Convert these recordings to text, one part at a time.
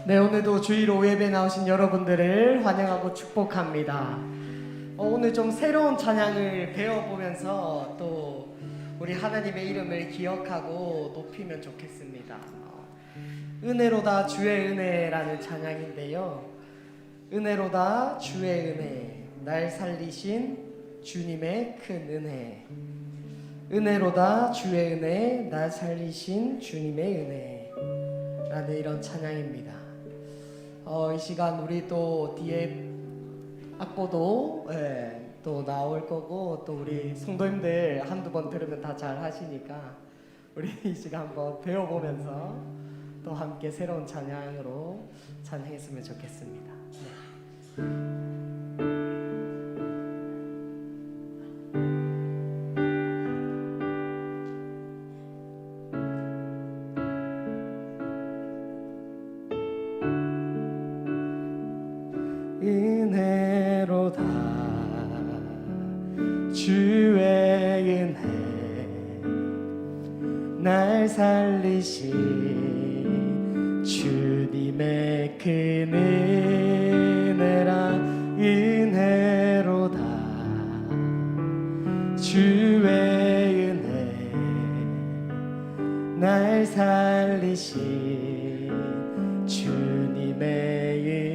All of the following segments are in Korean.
네, 오늘도 주일 오후 예배 나오신 여러분들을 환영하고 축복합니다. 오늘 좀 새로운 찬양을 배워보면서 또 우리 하나님의 이름을 기억하고 높이면 좋겠습니다. 은혜로다 주의 은혜라는 찬양인데요. 은혜로다 주의 은혜, 날 살리신 주님의 큰 은혜. 은혜로다 주의 은혜, 날 살리신 주님의 은혜 라는 이런 찬양입니다. 이 시간 우리 또 뒤에 악보도 또 나올 거고, 또 우리 성도님들 한두 번 들으면 다 잘 하시니까 우리 이 시간 한번 배워보면서 또 함께 새로운 찬양으로 찬양했으면 좋겠습니다. 은혜로다 주의 은혜, 날 살리신 주님의 큰 은혜라. 은혜로다 주의 은혜, 날 살리신 주님의 은혜.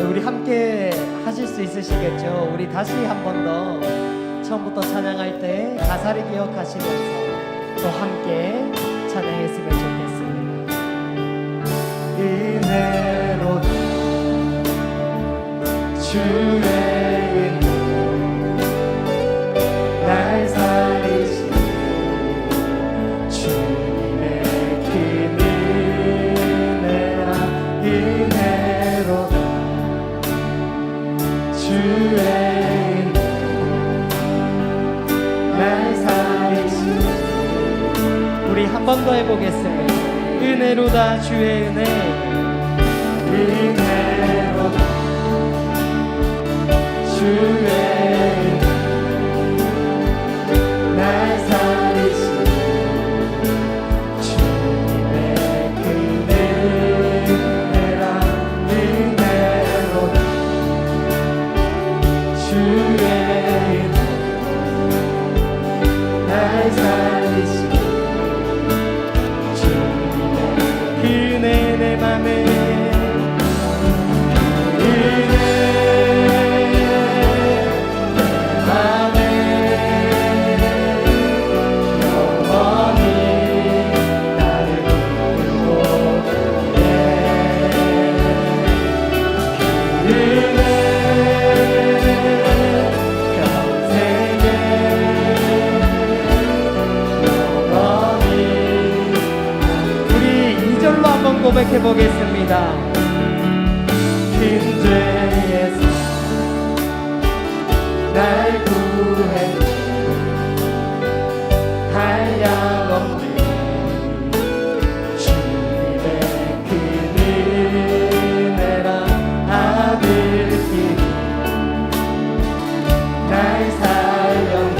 우리 함께 하실 수 있으시겠죠? 우리 다시 한 번 더 처음부터 찬양할 때 가사를 기억하시면서 또 함께 찬양했으면 좋겠습니다. 은혜로 주의 은혜, 날 살리신 주님의 큰 은혜라. 은혜로 주의 은혜, 날 살리신. 우리 한 번 더 해보겠습니다. 은혜로다 주의 은혜, 은혜로다 주의 은혜, 날 살리신 주님의 큰 은혜라. 은혜로다 주의 은혜, 날 살리신 주님의 그 은혜. 내 맘에 은혜, 내 맘에 영원히 나를 이끌고 내 은혜 고백해 보겠습니다. 큰 죄에서 날 구해 한량없는 주님의 큰 은혜라. 아들끼리 날 살렸네,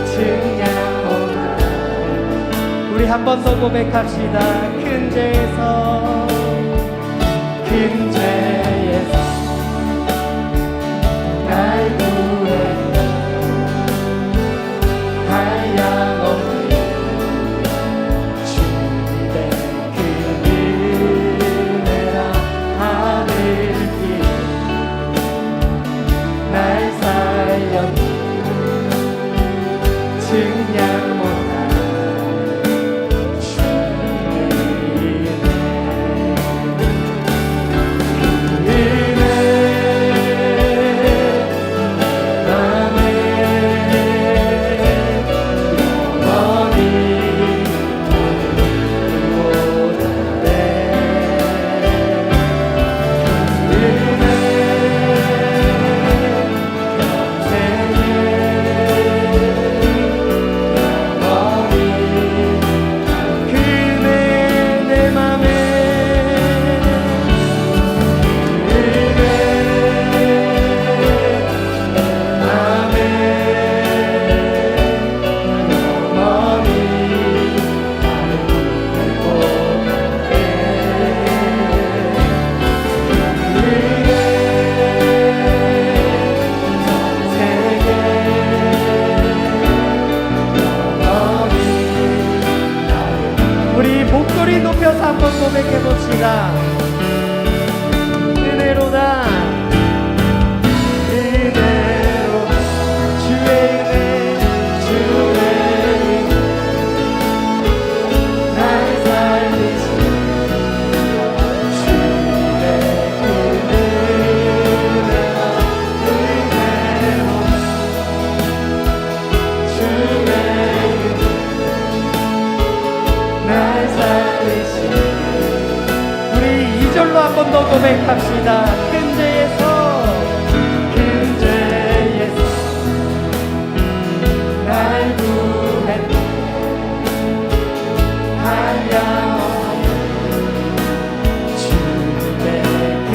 증량하나. 우리 한 번 더 고백합시다. 큰 죄에서, 큰 죄에서 날 구해 한량없는 주님의 큰 은혜라. 하늘길 날 살렸네, 증량 못한 한번 고백해 봅시다. 은혜로다 은혜로 주의 은혜 주의 은혜 날 살리시네 한 번 더 고백합시다. 큰 죄에서 날 구했네 한량없네 주의 그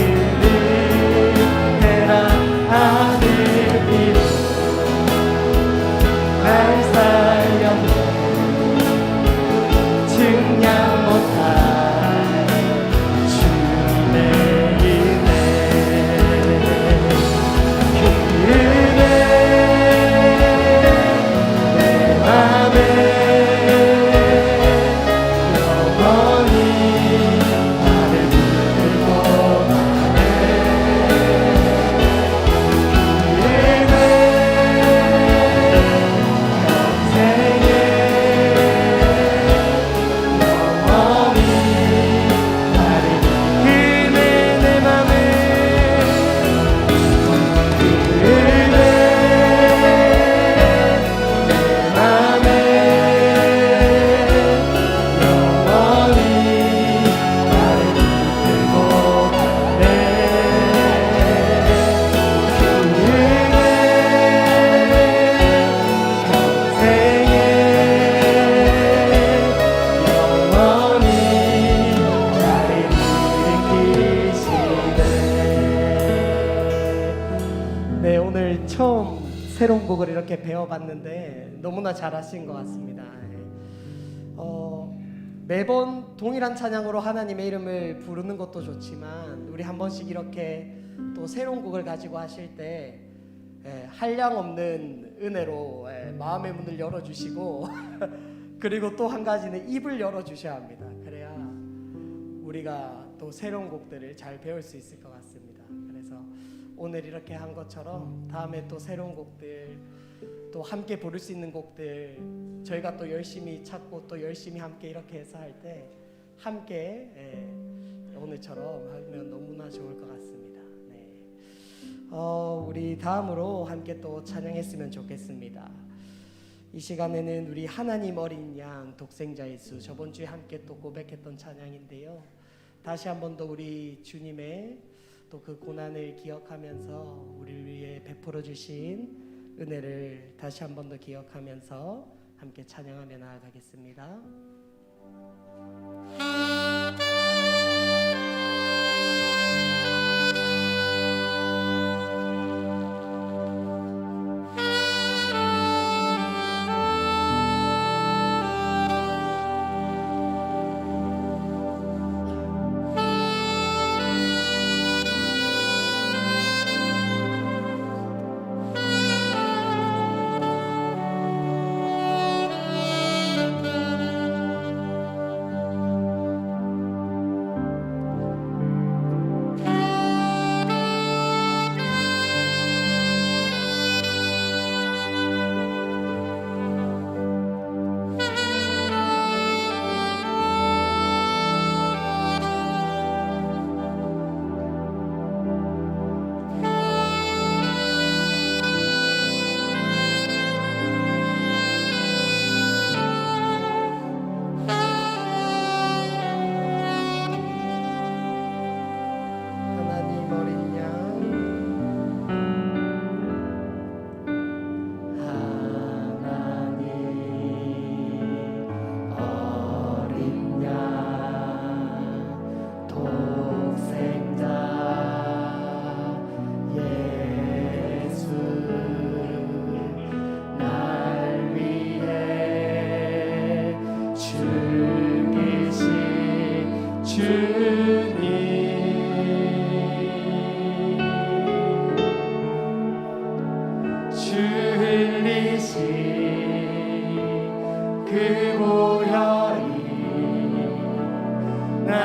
은혜라 하늘 위로 날 살렸네 증량 못할 새로운 곡을 이렇게 배워봤는데 너무나 잘하신 것 같습니다. 매번 동일한 찬양으로 하나님의 이름을 부르는 것도 좋지만 우리 한 번씩 이렇게 또 새로운 곡을 가지고 하실 때 한량없는 은혜로 마음의 문을 열어주시고 그리고 또 한 가지는 입을 열어주셔야 합니다. 그래야 우리가 또 새로운 곡들을 잘 배울 수 있을 것 같습니다. 그래서 오늘 이렇게 한 것처럼 다음에 또 새로운 곡들 또 함께 부를 수 있는 곡들 저희가 또 열심히 찾고 또 열심히 함께 이렇게 해서 할 때 함께 오늘처럼 하면 너무나 좋을 것 같습니다. 네. 우리 다음으로 함께 또 찬양했으면 좋겠습니다. 이 시간에는 우리 하나님 어린 양 독생자 예수 저번 주에 함께 또 고백했던 찬양인데요. 다시 한 번 더 우리 주님의 또 그 고난을 기억하면서 우리를 위해 베풀어 주신 은혜를 다시 한 번 더 기억하면서 함께 찬양하며 나아가겠습니다. 그 보혈이 날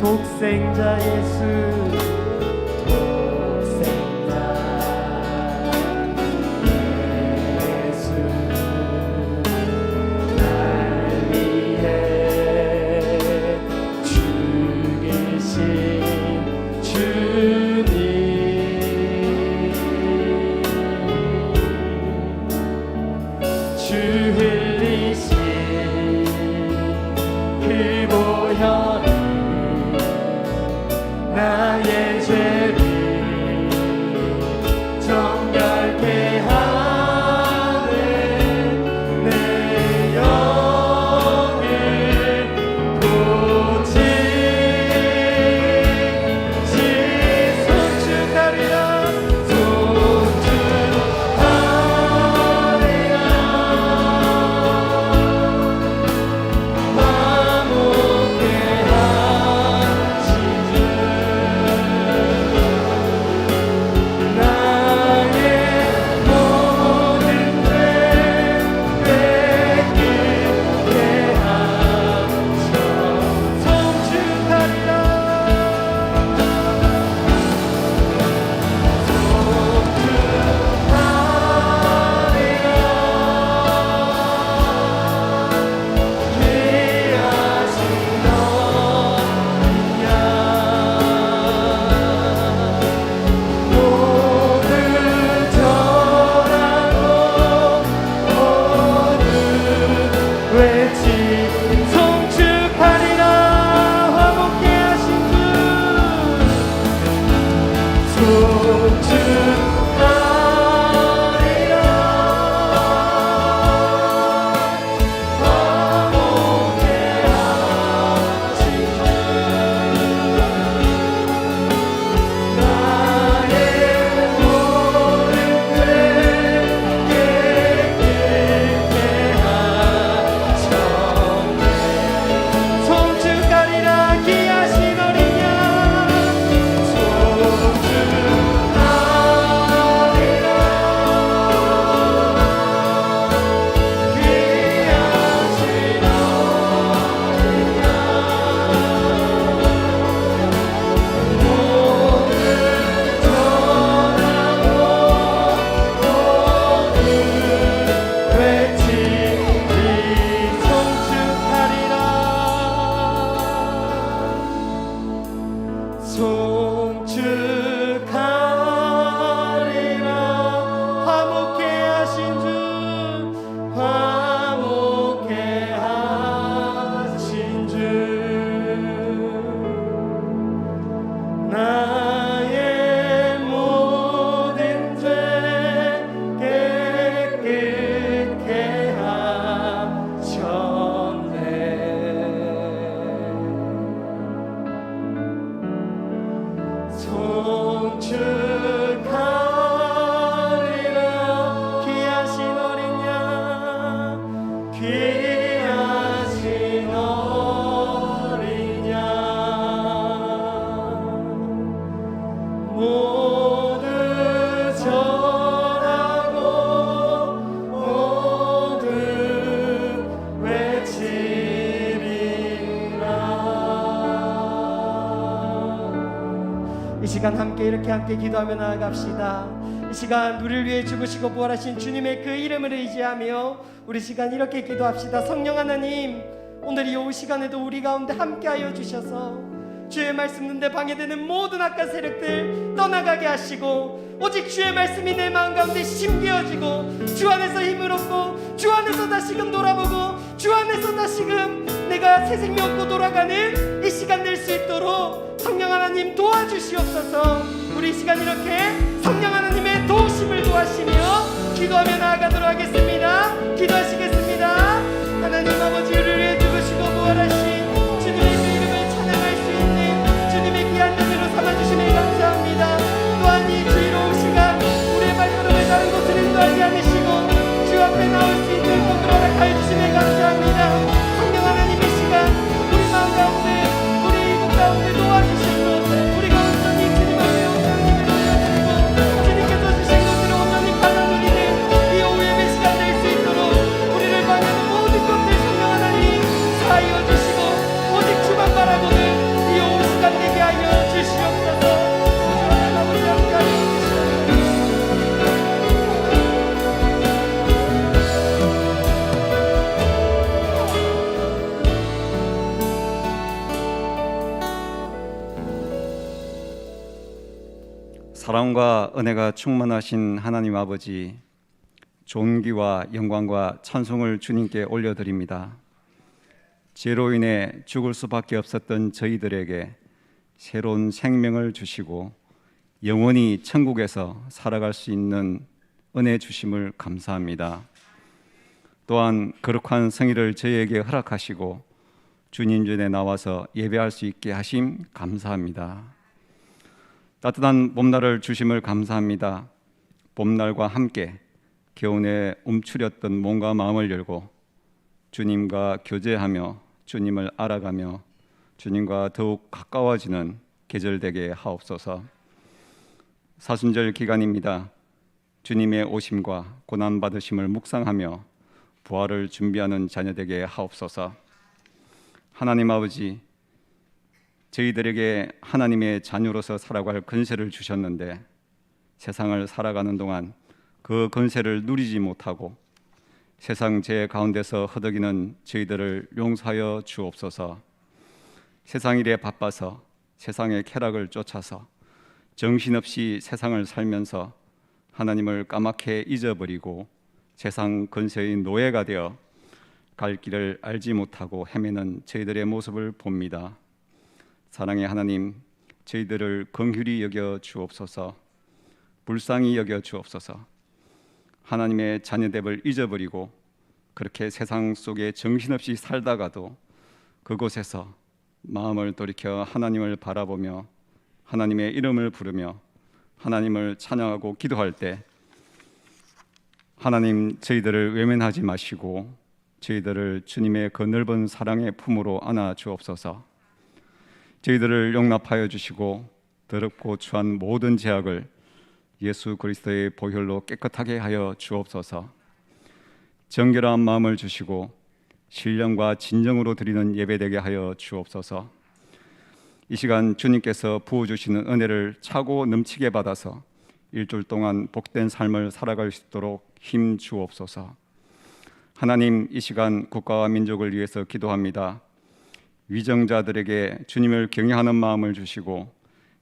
독생자 예수 나의 죄를 정결케 하는 내 영을 고치시 송축하리라 이 시간 함께 기도하며 나아갑시다. 이 시간 우리를 위해 죽으시고 부활하신 주님의 그 이름을 의지하며 우리 시간 이렇게 기도합시다. 성령 하나님, 오늘 이 오후 시간에도 우리 가운데 함께하여 주셔서 주의 말씀 듣는데 방해되는 모든 악한 세력들 떠나가게 하시고 오직 주의 말씀이 내 마음 가운데 심기어지고 주 안에서 힘을 얻고 주 안에서 다시금 돌아보고 주 안에서 다시금 내가 새 생명 얻고 돌아가는 이 시간 될 수 있도록 성령 하나님 도와주시옵소서. 우리 시간 이렇게 성령 하나님의 도우심을 구하시며 기도하며 나아가도록 하겠습니다. 기도하시겠습니다. 하나님 아버지, 우리를 위해 죽으시고 부활하신 주님의 그 이름을 찬양할 수 있는 주님의 귀한 자녀로 삼아주시니 감사합니다. 또한 이 주의로운 시간 우리의 발걸음을 다른 곳을 인도하지 않으시고 주 앞에 나올 수 있는 것을 허락하여 주시니 감사합니다. 성령 하나님, 이 시간 우리 마음 가운데 우리 이곳 가운데 도와주시고 우리가 온전히 주님 앞에 온전히 드리고 주님께서 주신 것으로 온전히 받아들이는 이 오후 예배 시간 될 수 있도록 우리를 사랑과 은혜가 충만하신 하나님 아버지, 존귀와 영광과 찬송을 주님께 올려드립니다. 죄로 인해 죽을 수밖에 없었던 저희들에게 새로운 생명을 주시고 영원히 천국에서 살아갈 수 있는 은혜 주심을 감사합니다. 또한 거룩한 성의를 저희에게 허락하시고 주님 전에 나와서 예배할 수 있게 하심 감사합니다. 따뜻한 봄날을 주심을 감사합니다. 봄날과 함께 겨우내 움츠렸던 몸과 마음을 열고 주님과 교제하며 주님을 알아가며 주님과 더욱 가까워지는 계절 되게 하옵소서. 사순절 기간입니다. 주님의 오심과 고난 받으심을 묵상하며 부활을 준비하는 자녀 되게 하옵소서. 하나님 아버지, 저희들에게 하나님의 자녀로서 살아갈 권세를 주셨는데 세상을 살아가는 동안 그 권세를 누리지 못하고 세상 죄 가운데서 허덕이는 저희들을 용서하여 주옵소서. 세상 일에 바빠서 세상의 쾌락을 쫓아서 정신없이 세상을 살면서 하나님을 까맣게 잊어버리고 세상 권세의 노예가 되어 갈 길을 알지 못하고 헤매는 저희들의 모습을 봅니다. 사랑의 하나님, 저희들을 긍휼히 여겨 주옵소서. 불쌍히 여겨 주옵소서. 하나님의 자녀됨을 잊어버리고 그렇게 세상 속에 정신없이 살다가도 그곳에서 마음을 돌이켜 하나님을 바라보며 하나님의 이름을 부르며 하나님을 찬양하고 기도할 때 하나님, 저희들을 외면하지 마시고 저희들을 주님의 그 넓은 사랑의 품으로 안아 주옵소서. 저희들을 용납하여 주시고 더럽고 추한 모든 죄악을 예수 그리스도의 보혈로 깨끗하게 하여 주옵소서. 정결한 마음을 주시고 신령과 진정으로 드리는 예배되게 하여 주옵소서. 이 시간 주님께서 부어주시는 은혜를 차고 넘치게 받아서 일주일 동안 복된 삶을 살아갈 수 있도록 힘 주옵소서. 하나님, 이 시간 국가와 민족을 위해서 기도합니다. 위정자들에게 주님을 경외하는 마음을 주시고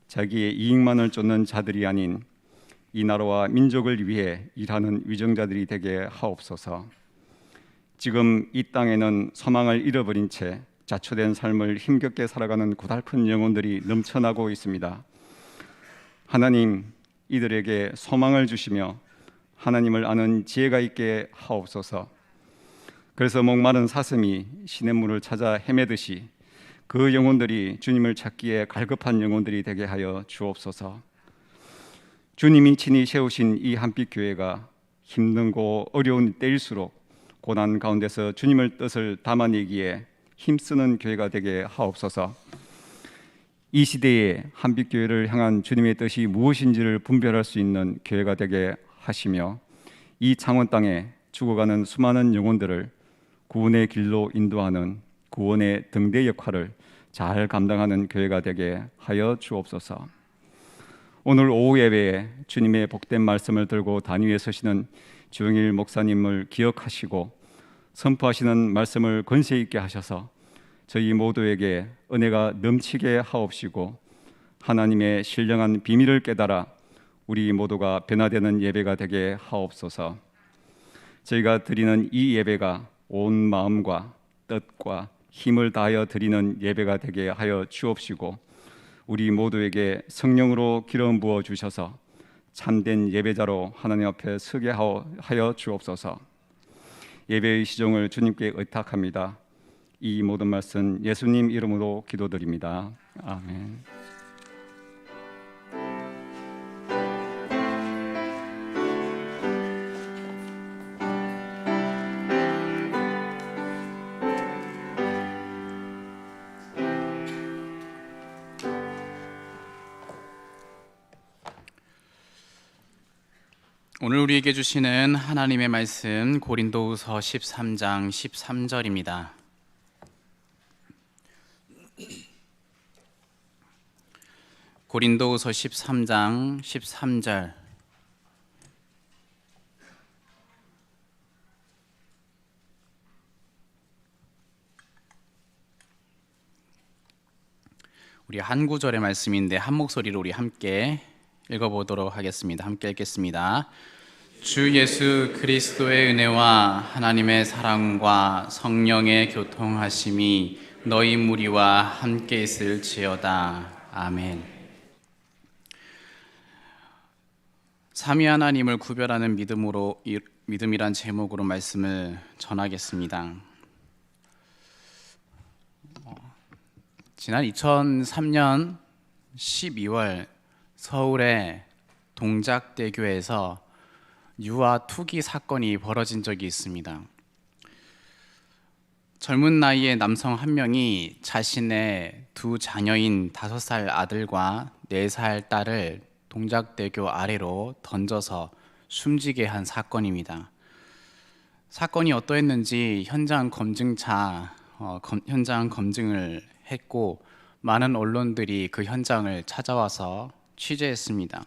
자기의 이익만을 쫓는 자들이 아닌 이 나라와 민족을 위해 일하는 위정자들이 되게 하옵소서. 지금 이 땅에는 소망을 잃어버린 채 자초된 삶을 힘겹게 살아가는 고달픈 영혼들이 넘쳐나고 있습니다. 하나님, 이들에게 소망을 주시며 하나님을 아는 지혜가 있게 하옵소서. 그래서 목마른 사슴이 시냇물을 찾아 헤매듯이 그 영혼들이 주님을 찾기에 갈급한 영혼들이 되게 하여 주옵소서. 주님이 친히 세우신 이 한빛 교회가 힘든고 어려운 때일수록 고난 가운데서 주님의 뜻을 담아내기에 힘쓰는 교회가 되게 하옵소서. 이 시대에 한빛 교회를 향한 주님의 뜻이 무엇인지를 분별할 수 있는 교회가 되게 하시며 이 창원 땅에 죽어가는 수많은 영혼들을 구원의 길로 인도하는 구원의 등대 역할을 잘 감당하는 교회가 되게 하여 주옵소서. 오늘 오후 예배에 주님의 복된 말씀을 들고 단위에 서시는 주영일 목사님을 기억하시고 선포하시는 말씀을 권세 있게 하셔서 저희 모두에게 은혜가 넘치게 하옵시고 하나님의 신령한 비밀을 깨달아 우리 모두가 변화되는 예배가 되게 하옵소서. 저희가 드리는 이 예배가 온 마음과 뜻과 힘을 다하여 드리는 예배가 되게 하여 주옵시고 우리 모두에게 성령으로 기름 부어 주셔서 참된 예배자로 하나님 앞에 서게 하여 주옵소서. 예배의 시종을 주님께 의탁합니다. 이 모든 말씀 예수님 이름으로 기도드립니다. 아멘. 오늘 우리에게 주시는 하나님의 말씀 고린도후서 13장 13절입니다. 고린도후서 13장 13절. 우리 한 구절의 말씀인데 한 목소리로 우리 함께 읽어보도록 하겠습니다. 함께 읽겠습니다. 주 예수 그리스도의 은혜와 하나님의 사랑과 성령의 교통하심이 너희 무리와 함께 있을지어다. 아멘. 삼위 하나님을 구별하는 믿음이란 제목으로 말씀을 전하겠습니다. 지난 2003년 12월 서울의 동작대교에서 유아 투기 사건이 벌어진 적이 있습니다. 젊은 나이의 남성 한 명이 자신의 두 자녀인 5살 아들과 4살 딸을 동작대교 아래로 던져서 숨지게 한 사건입니다. 사건이 어떠했는지 현장 검증을 했고 많은 언론들이 그 현장을 찾아와서 취재했습니다.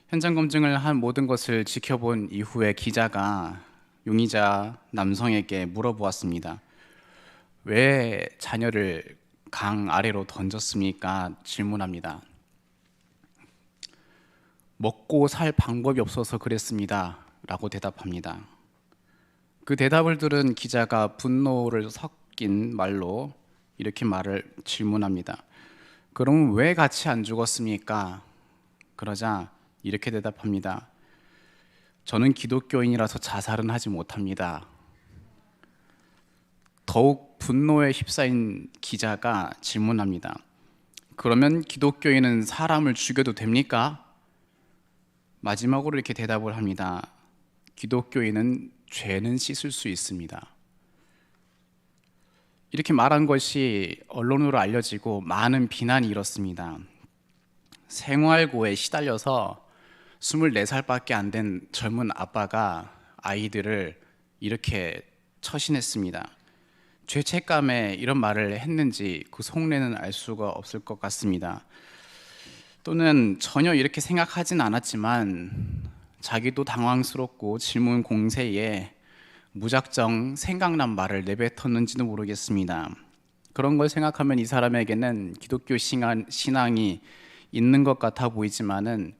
현장 검증을 한 모든 것을 지켜본 이후에 기자가 용의자 남성에게 물어보았습니다. 왜 자녀를 강 아래로 던졌습니까? 질문합니다. 먹고 살 방법이 없어서 그랬습니다. 라고 대답합니다. 그 대답을 들은 기자가 분노를 섞인 말로 이렇게 질문합니다. 그럼 왜 같이 안 죽었습니까? 그러자 이렇게 대답합니다. 저는 기독교인이라서 자살은 하지 못합니다. 더욱 분노에 휩싸인 기자가 질문합니다. 그러면 기독교인은 사람을 죽여도 됩니까? 마지막으로 이렇게 대답을 합니다. 기독교인은 죄는 씻을 수 있습니다. 이렇게 말한 것이 언론으로 알려지고 많은 비난이 일었습니다. 생활고에 시달려서 24살밖에 안 된 젊은 아빠가 아이들을 이렇게 처신했습니다. 죄책감에 이런 말을 했는지 그 속내는 알 수가 없을 것 같습니다. 또는 전혀 이렇게 생각하진 않았지만 자기도 당황스럽고 질문 공세에 무작정 생각난 말을 내뱉었는지도 모르겠습니다. 그런 걸 생각하면 이 사람에게는 기독교 신앙이 있는 것 같아 보이지만은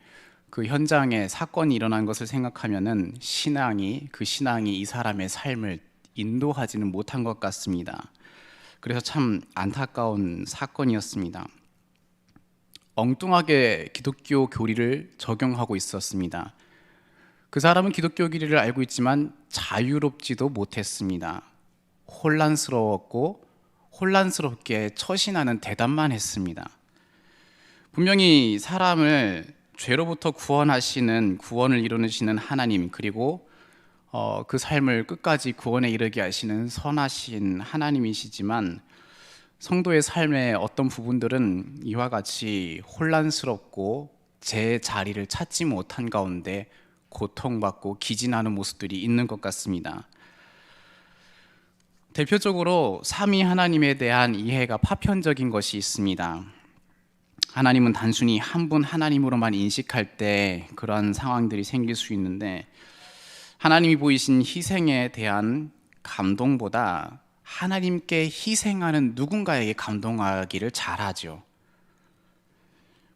그 현장에 사건이 일어난 것을 생각하면은 그 신앙이 이 사람의 삶을 인도하지는 못한 것 같습니다. 그래서 참 안타까운 사건이었습니다. 엉뚱하게 기독교 교리를 적용하고 있었습니다. 그 사람은 기독교 교리를 알고 있지만 자유롭지도 못했습니다. 혼란스럽게 처신하는 대답만 했습니다. 분명히 사람을 죄로부터 구원을 이루시는 하나님, 그리고 그 삶을 끝까지 구원에 이르게 하시는 선하신 하나님이시지만 성도의 삶의 어떤 부분들은 이와 같이 혼란스럽고 제 자리를 찾지 못한 가운데 고통받고 기진하는 모습들이 있는 것 같습니다. 대표적으로 삼위 하나님에 대한 이해가 파편적인 것이 있습니다. 하나님은 단순히 한 분 하나님으로만 인식할 때 그러한 상황들이 생길 수 있는데, 하나님이 보이신 희생에 대한 감동보다 하나님께 희생하는 누군가에게 감동하기를 잘하죠.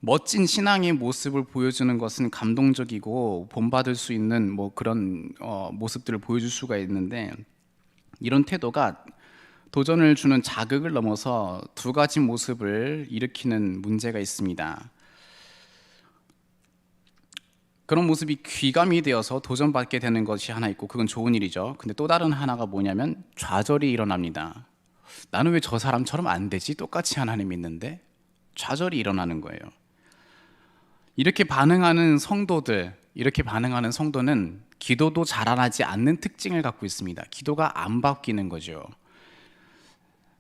멋진 신앙의 모습을 보여주는 것은 감동적이고 본받을 수 있는 그런 모습들을 보여줄 수가 있는데, 이런 태도가 도전을 주는 자극을 넘어서 두 가지 모습을 일으키는 문제가 있습니다. 그런 모습이 귀감이 되어서 도전받게 되는 것이 하나 있고, 그건 좋은 일이죠. 근데 또 다른 하나가 뭐냐면 좌절이 일어납니다. 나는 왜 저 사람처럼 안 되지? 똑같이 하나님 믿는데. 좌절이 일어나는 거예요. 이렇게 반응하는 성도는 기도도 자라나지 않는 특징을 갖고 있습니다. 기도가 안 바뀌는 거죠.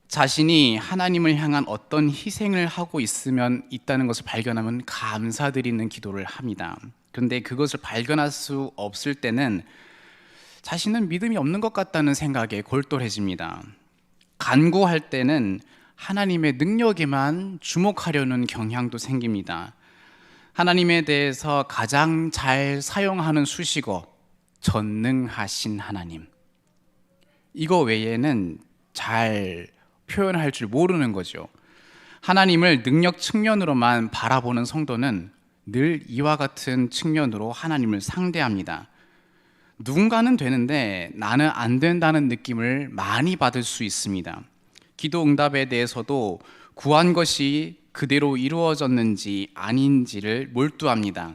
자신이 하나님을 향한 어떤 희생을 하고 있다는 것을 발견하면 감사드리는 기도를 합니다. 그런데 그것을 발견할 수 없을 때는 자신은 믿음이 없는 것 같다는 생각에 골똘해집니다. 간구할 때는 하나님의 능력에만 주목하려는 경향도 생깁니다. 하나님에 대해서 가장 잘 사용하는 수식어, 전능하신 하나님. 이거 외에는 잘 표현할 줄 모르는 거죠. 하나님을 능력 측면으로만 바라보는 성도는 늘 이와 같은 측면으로 하나님을 상대합니다. 누군가는 되는데 나는 안 된다는 느낌을 많이 받을 수 있습니다. 기도 응답에 대해서도 구한 것이 그대로 이루어졌는지 아닌지를 몰두합니다.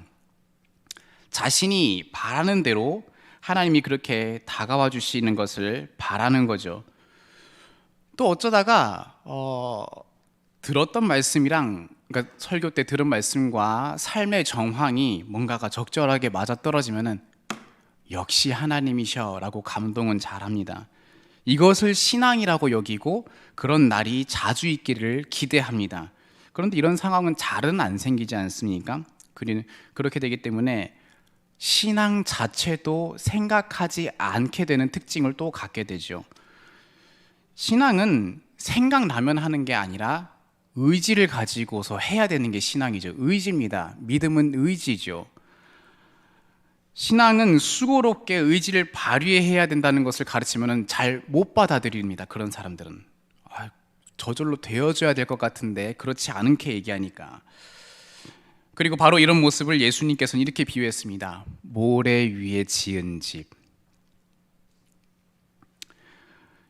자신이 바라는 대로 하나님이 그렇게 다가와 주시는 것을 바라는 거죠. 또 어쩌다가 들었던 말씀이랑, 그러니까 설교 때 들은 말씀과 삶의 정황이 뭔가가 적절하게 맞아떨어지면은 역시 하나님이셔라고 감동은 잘합니다. 이것을 신앙이라고 여기고 그런 날이 자주 있기를 기대합니다. 그런데 이런 상황은 잘은 안 생기지 않습니까? 그렇게 되기 때문에 신앙 자체도 생각하지 않게 되는 특징을 또 갖게 되죠. 신앙은 생각나면 하는 게 아니라 의지를 가지고서 해야 되는 게 신앙이죠. 의지입니다. 믿음은 의지죠. 신앙은 수고롭게 의지를 발휘해야 된다는 것을 가르치면 잘 못 받아들입니다. 그런 사람들은 저절로 되어줘야 될 것 같은데 그렇지 않게 얘기하니까. 그리고 바로 이런 모습을 예수님께서는 이렇게 비유했습니다. 모래 위에 지은 집.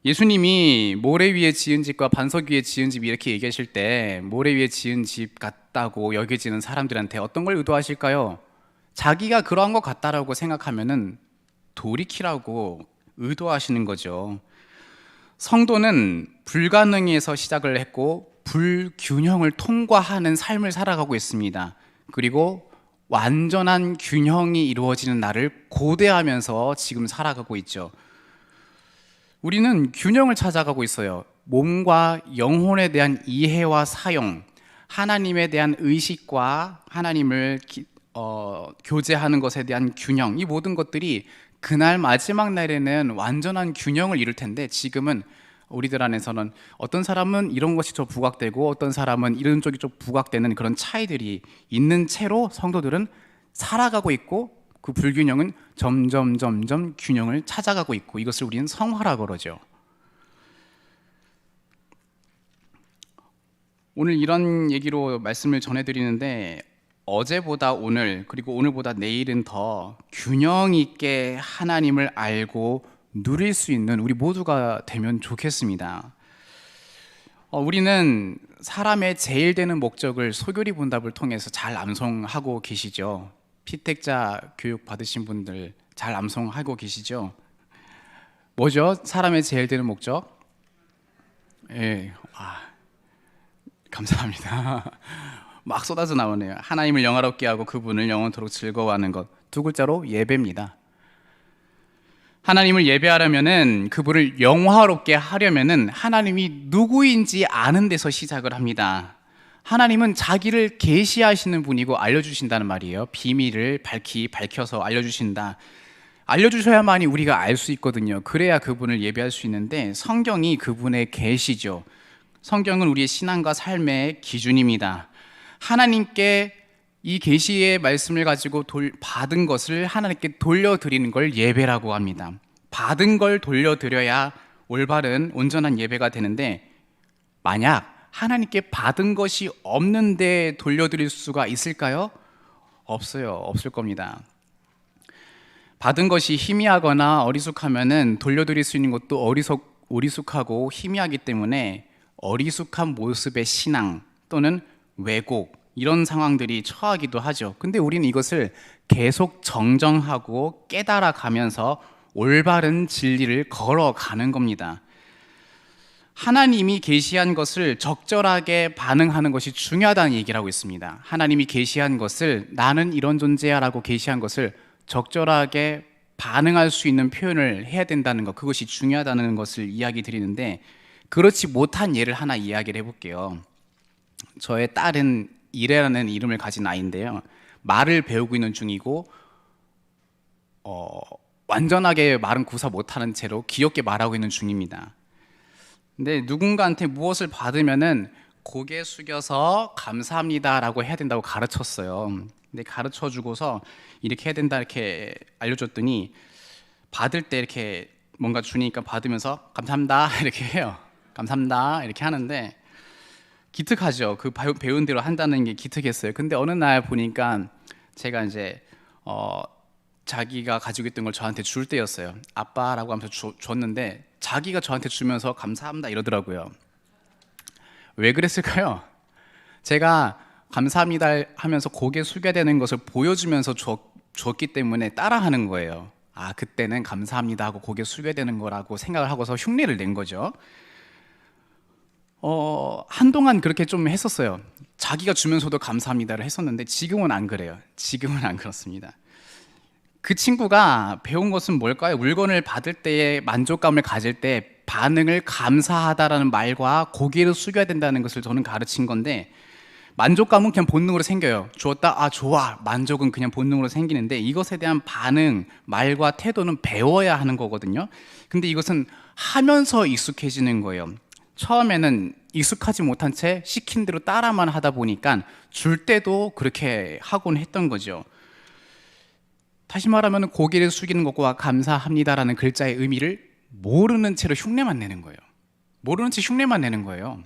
예수님이 모래 위에 지은 집과 반석 위에 지은 집 이렇게 얘기하실 때 모래 위에 지은 집 같다고 여겨지는 사람들한테 어떤 걸 의도하실까요? 자기가 그러한 것 같다라고 생각하면은 돌이키라고 의도하시는 거죠. 성도는 불가능에서 시작을 했고 불균형을 통과하는 삶을 살아가고 있습니다. 그리고 완전한 균형이 이루어지는 날을 고대하면서 지금 살아가고 있죠. 우리는 균형을 찾아가고 있어요. 몸과 영혼에 대한 이해와 사용, 하나님에 대한 의식과 하나님을 교제하는 것에 대한 균형, 이 모든 것들이 그날 마지막 날에는 완전한 균형을 이룰 텐데 지금은 우리들 안에서는 어떤 사람은 이런 것이 좀 부각되고 어떤 사람은 이런 쪽이 좀 부각되는 그런 차이들이 있는 채로 성도들은 살아가고 있고 그 불균형은 점점 균형을 찾아가고 있고 이것을 우리는 성화라고 그러죠. 오늘 이런 얘기로 말씀을 전해드리는데 어제보다 오늘 그리고 오늘보다 내일은 더 균형 있게 하나님을 알고 누릴 수 있는 우리 모두가 되면 좋겠습니다. 우리는 사람의 제일 되는 목적을 소교리 분답을 통해서 잘 암송하고 계시죠. 피택자 교육 받으신 분들 잘 암송하고 계시죠. 뭐죠? 사람의 제일 되는 목적? 예, 감사합니다. 막 쏟아져 나오네요. 하나님을 영화롭게 하고 그분을 영원토록 즐거워하는 것. 두 글자로 예배입니다. 하나님을 예배하려면은 그분을 영화롭게 하려면은 하나님이 누구인지 아는 데서 시작을 합니다. 하나님은 자기를 계시하시는 분이고 알려주신다는 말이에요. 비밀을 밝혀서 알려주신다. 알려주셔야만이 우리가 알 수 있거든요. 그래야 그분을 예배할 수 있는데 성경이 그분의 계시죠. 성경은 우리의 신앙과 삶의 기준입니다. 하나님께 이 계시의 말씀을 가지고 받은 것을 하나님께 돌려드리는 걸 예배라고 합니다. 받은 걸 돌려드려야 올바른 온전한 예배가 되는데 만약 하나님께 받은 것이 없는데 돌려드릴 수가 있을까요? 없어요. 없을 겁니다. 받은 것이 희미하거나 어리숙하면은 돌려드릴 수 있는 것도 어리숙하고 희미하기 때문에 어리숙한 모습의 신앙 또는 왜곡 이런 상황들이 처하기도 하죠. 근데 우리는 이것을 계속 정정하고 깨달아 가면서 올바른 진리를 걸어가는 겁니다. 하나님이 계시한 것을 적절하게 반응하는 것이 중요하다는 얘기를 하고 있습니다. 하나님이 계시한 것을 나는 이런 존재야 라고 계시한 것을 적절하게 반응할 수 있는 표현을 해야 된다는 것, 그것이 중요하다는 것을 이야기 드리는데 그렇지 못한 예를 하나 이야기를 해볼게요. 저의 딸은 이래라는 이름을 가진 아이인데요. 말을 배우고 있는 중이고 완전하게 말은 구사 못하는 채로 귀엽게 말하고 있는 중입니다. 근데 누군가한테 무엇을 받으면은 고개 숙여서 감사합니다라고 해야 된다고 가르쳤어요. 근데 가르쳐 주고서 이렇게 해야 된다 이렇게 알려줬더니 받을 때 이렇게 뭔가 주니까 받으면서 감사합니다 이렇게 해요. 감사합니다 이렇게 하는데 기특하죠. 그 배운 대로 한다는 게 기특했어요. 근데 어느 날 보니까 제가 이제 자기가 가지고 있던 걸 저한테 줄 때였어요. 아빠라고 하면서 줬는데 자기가 저한테 주면서 감사합니다 이러더라고요. 왜 그랬을까요? 제가 감사합니다 하면서 고개 숙여야 되는 것을 보여주면서 줬기 때문에 따라하는 거예요. 아, 그때는 감사합니다 하고 고개 숙여야 되는 거라고 생각을 하고서 흉내를 낸 거죠. 한동안 그렇게 좀 했었어요. 자기가 주면서도 감사합니다를 했었는데 지금은 안 그래요. 지금은 안 그렇습니다. 그 친구가 배운 것은 뭘까요? 물건을 받을 때의 만족감을 가질 때 반응을 감사하다라는 말과 고개를 숙여야 된다는 것을 저는 가르친 건데, 만족감은 그냥 본능으로 생겨요. 주었다, 아 좋아, 만족은 그냥 본능으로 생기는데 이것에 대한 반응, 말과 태도는 배워야 하는 거거든요. 근데 이것은 하면서 익숙해지는 거예요. 처음에는 익숙하지 못한 채 시킨 대로 따라만 하다 보니까 줄 때도 그렇게 하곤 했던 거죠. 다시 말하면 고개를 숙이는 것과 감사합니다라는 글자의 의미를 모르는 채로 흉내만 내는 거예요. 모르는 채 흉내만 내는 거예요.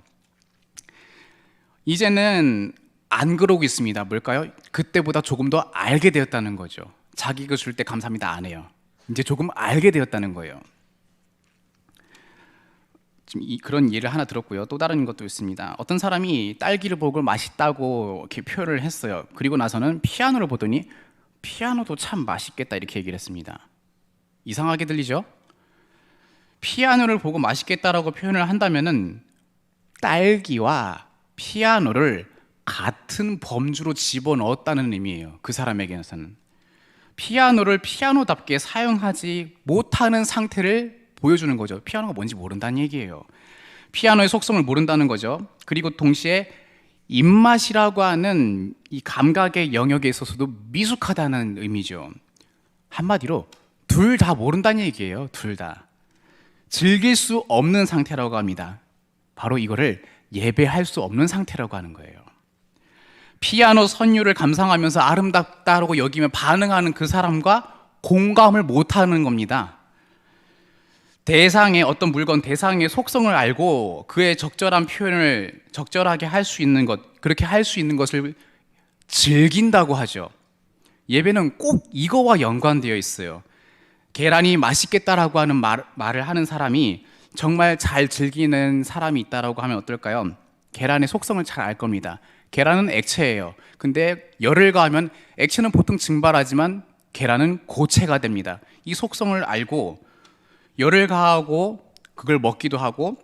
이제는 안 그러고 있습니다. 뭘까요? 그때보다 조금 더 알게 되었다는 거죠. 자기가 줄 때 감사합니다 안 해요. 이제 조금 알게 되었다는 거예요. 지금 그런 예를 하나 들었고요. 또 다른 것도 있습니다. 어떤 사람이 딸기를 보고 맛있다고 이렇게 표현을 했어요. 그리고 나서는 피아노를 보더니 피아노도 참 맛있겠다 이렇게 얘기를 했습니다. 이상하게 들리죠? 피아노를 보고 맛있겠다라고 표현을 한다면은 딸기와 피아노를 같은 범주로 집어넣었다는 의미예요. 그 사람에게서는 피아노를 피아노답게 사용하지 못하는 상태를 보여주는 거죠. 피아노가 뭔지 모른다는 얘기예요. 피아노의 속성을 모른다는 거죠. 그리고 동시에 입맛이라고 하는 이 감각의 영역에 있어서도 미숙하다는 의미죠. 한마디로 둘 다 모른다는 얘기예요. 둘 다. 즐길 수 없는 상태라고 합니다. 바로 이거를 예배할 수 없는 상태라고 하는 거예요. 피아노 선율을 감상하면서 아름답다라고 여기며 반응하는 그 사람과 공감을 못하는 겁니다. 대상의 어떤 물건, 대상의 속성을 알고 그의 적절한 표현을 적절하게 할 수 있는 것, 그렇게 할 수 있는 것을 즐긴다고 하죠. 예배는 꼭 이거와 연관되어 있어요. 계란이 맛있겠다라고 하는 말을 하는 사람이 정말 잘 즐기는 사람이 있다라고 하면 어떨까요? 계란의 속성을 잘 알 겁니다. 계란은 액체예요. 근데 열을 가하면 액체는 보통 증발하지만 계란은 고체가 됩니다. 이 속성을 알고 열을 가하고 그걸 먹기도 하고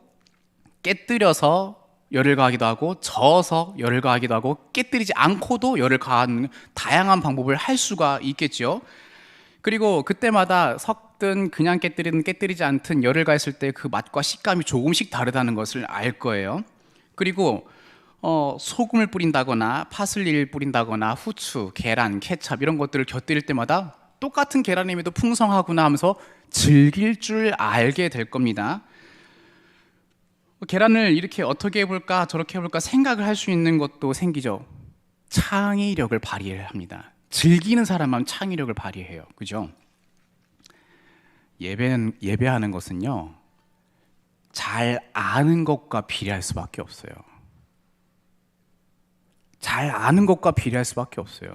깨뜨려서 열을 가하기도 하고 저어서 열을 가하기도 하고 깨뜨리지 않고도 열을 가하는 다양한 방법을 할 수가 있겠죠. 그리고 그때마다 섞든 그냥 깨뜨리든 깨뜨리지 않든 열을 가했을 때 그 맛과 식감이 조금씩 다르다는 것을 알 거예요. 그리고 소금을 뿌린다거나 파슬리를 뿌린다거나 후추, 계란, 케찹 이런 것들을 곁들일 때마다 똑같은 계란임에도 풍성하구나 하면서 즐길 줄 알게 될 겁니다. 계란을 이렇게 어떻게 해볼까 저렇게 해볼까 생각을 할 수 있는 것도 생기죠. 창의력을 발휘합니다. 즐기는 사람만 창의력을 발휘해요. 그죠? 예배하는 것은요, 잘 아는 것과 비례할 수밖에 없어요. 잘 아는 것과 비례할 수밖에 없어요.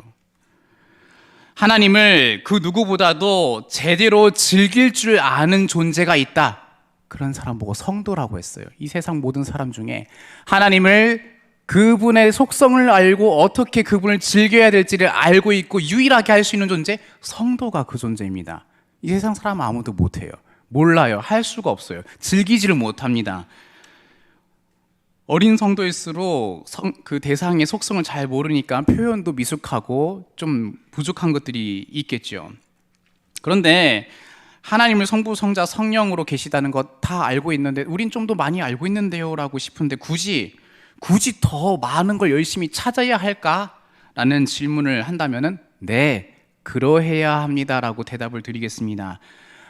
하나님을 그 누구보다도 제대로 즐길 줄 아는 존재가 있다. 그런 사람 보고 성도라고 했어요. 이 세상 모든 사람 중에 하나님을 그분의 속성을 알고 어떻게 그분을 즐겨야 될지를 알고 있고 유일하게 할 수 있는 존재, 성도가 그 존재입니다. 이 세상 사람 아무도 못해요. 몰라요. 할 수가 없어요. 즐기지를 못합니다. 어린 성도일수록 그 대상의 속성을 잘 모르니까 표현도 미숙하고 좀 부족한 것들이 있겠죠. 그런데 하나님을 성부, 성자, 성령으로 계시다는 것 다 알고 있는데 우린 좀 더 많이 알고 있는데요 라고 싶은데 굳이 더 많은 걸 열심히 찾아야 할까라는 질문을 한다면은 네, 그러해야 합니다라고 대답을 드리겠습니다.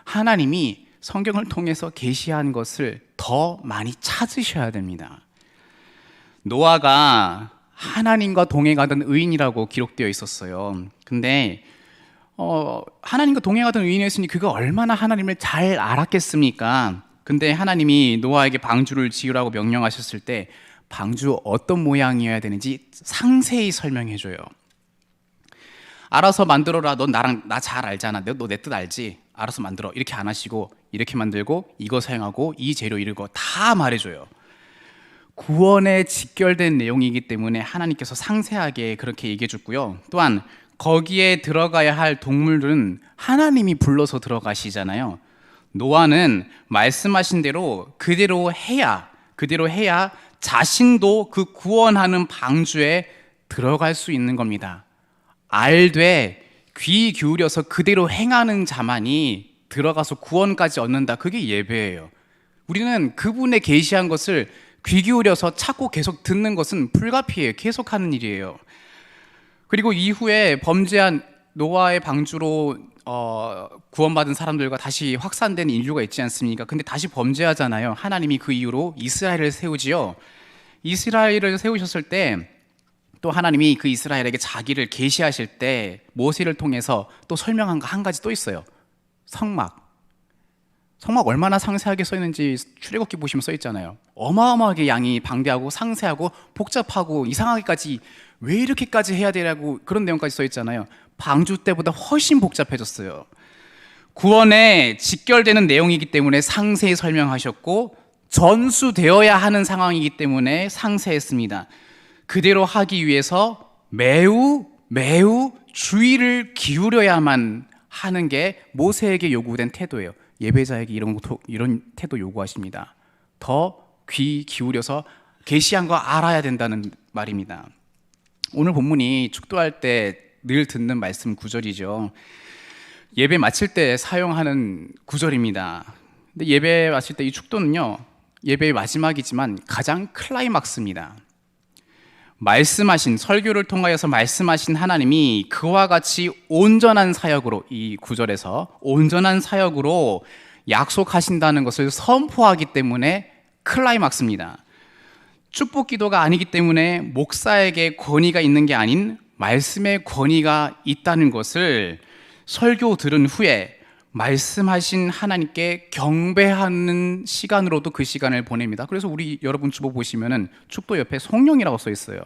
하나님이 성경을 통해서 계시한 것을 더 많이 찾으셔야 됩니다. 노아가 하나님과 동행하던 의인이라고 기록되어 있었어요. 근데 하나님과 동행하던 의인이었으니 그가 얼마나 하나님을 잘 알았겠습니까? 근데 하나님이 노아에게 방주를 지으라고 명령하셨을 때 방주 어떤 모양이어야 되는지 상세히 설명해줘요. 알아서 만들어라. 넌 나랑 나 잘 알잖아. 너 내 뜻 알지? 알아서 만들어. 이렇게 안 하시고 이렇게 만들고 이거 사용하고 이 재료 이런 거 다 말해줘요. 구원에 직결된 내용이기 때문에 하나님께서 상세하게 그렇게 얘기해 줬고요. 또한 거기에 들어가야 할 동물들은 하나님이 불러서 들어가시잖아요. 노아는 말씀하신 대로 그대로 해야 자신도 그 구원하는 방주에 들어갈 수 있는 겁니다. 알되 귀 기울여서 그대로 행하는 자만이 들어가서 구원까지 얻는다. 그게 예배예요. 우리는 그분의 계시한 것을 귀 기울여서 찾고 계속 듣는 것은 불가피해요. 계속하는 일이에요. 그리고 이후에 범죄한 노아의 방주로 구원받은 사람들과 다시 확산된 인류가 있지 않습니까? 근데 다시 범죄하잖아요. 하나님이 그 이후로 이스라엘을 세우지요. 이스라엘을 세우셨을 때 또 하나님이 그 이스라엘에게 자기를 계시하실 때 모세를 통해서 또 설명한 거 한 가지 또 있어요. 성막 얼마나 상세하게 써 있는지 출애굽기 보시면 써 있잖아요. 어마어마하게 양이 방대하고 상세하고 복잡하고 이상하게까지 왜 이렇게까지 해야 되라고 그런 내용까지 써 있잖아요. 방주 때보다 훨씬 복잡해졌어요. 구원에 직결되는 내용이기 때문에 상세히 설명하셨고 전수되어야 하는 상황이기 때문에 상세했습니다. 그대로 하기 위해서 매우 주의를 기울여야만 하는 게 모세에게 요구된 태도예요. 예배자에게 이런 태도 요구하십니다. 더 귀 기울여서 계시한 거 알아야 된다는 말입니다. 오늘 본문이 축도할 때 늘 듣는 말씀 구절이죠. 예배 마칠 때 사용하는 구절입니다. 근데 예배 마칠 때 이 축도는요, 예배의 마지막이지만 가장 클라이막스입니다. 말씀하신, 설교를 통하여서 말씀하신 하나님이 그와 같이 온전한 사역으로, 이 구절에서 온전한 사역으로 약속하신다는 것을 선포하기 때문에 클라이막스입니다. 축복 기도가 아니기 때문에 목사에게 권위가 있는 게 아닌 말씀의 권위가 있다는 것을 설교 들은 후에 말씀하신 하나님께 경배하는 시간으로도 그 시간을 보냅니다. 그래서 우리 여러분 주보 보시면은 축도 옆에 성령이라고 써 있어요.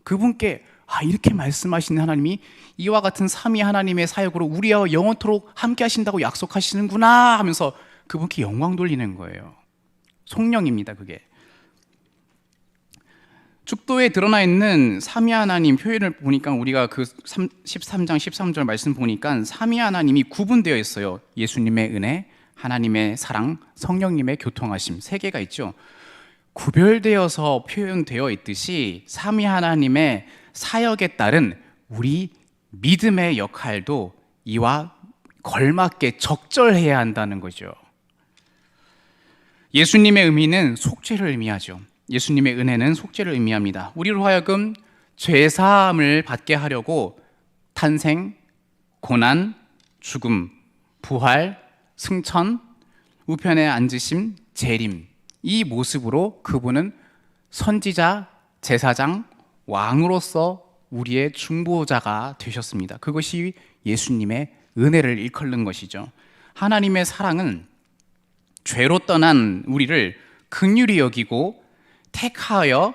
그분께 이렇게 말씀하시는 하나님이 이와 같은 삼위 하나님의 사역으로 우리와 영원토록 함께 하신다고 약속하시는구나 하면서 그분께 영광 돌리는 거예요. 성령입니다, 그게. 축도에 드러나 있는 삼위 하나님 표현을 보니까 우리가 그 13장 13절 말씀 보니까 삼위 하나님이 구분되어 있어요. 예수님의 은혜, 하나님의 사랑, 성령님의 교통하심, 세 개가 있죠. 구별되어서 표현되어 있듯이 삼위 하나님의 사역에 따른 우리 믿음의 역할도 이와 걸맞게 적절해야 한다는 거죠. 예수님의 의미는 속죄를 의미하죠. 예수님의 은혜는 속죄를 의미합니다. 우리로 하여금 죄사함을 받게 하려고 탄생, 고난, 죽음, 부활, 승천, 우편에 앉으심, 재림, 이 모습으로 그분은 선지자, 제사장, 왕으로서 우리의 중보자가 되셨습니다. 그것이 예수님의 은혜를 일컬는 것이죠. 하나님의 사랑은 죄로 떠난 우리를 긍휼히 여기고 택하여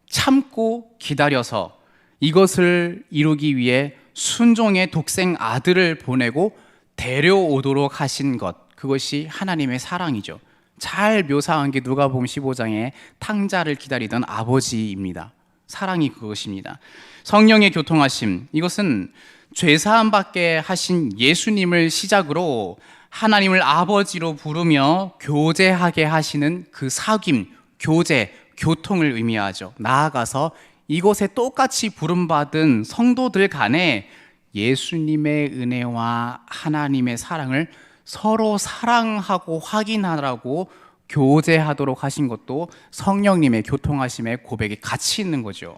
참고 기다려서 이것을 이루기 위해 순종의 독생 아들을 보내고 데려오도록 하신 것, 그것이 하나님의 사랑이죠. 잘 묘사한 게 누가복음 15장에 탕자를 기다리던 아버지입니다. 사랑이 그것입니다. 성령의 교통하심, 이것은 죄사함 받게 하신 예수님을 시작으로 하나님을 아버지로 부르며 교제하게 하시는 그 사귐, 교제, 교통을 의미하죠. 나아가서 이곳에 똑같이 부름받은 성도들 간에 예수님의 은혜와 하나님의 사랑을 서로 사랑하고 확인하라고 교제하도록 하신 것도 성령님의 교통하심의 고백이 같이 있는 거죠.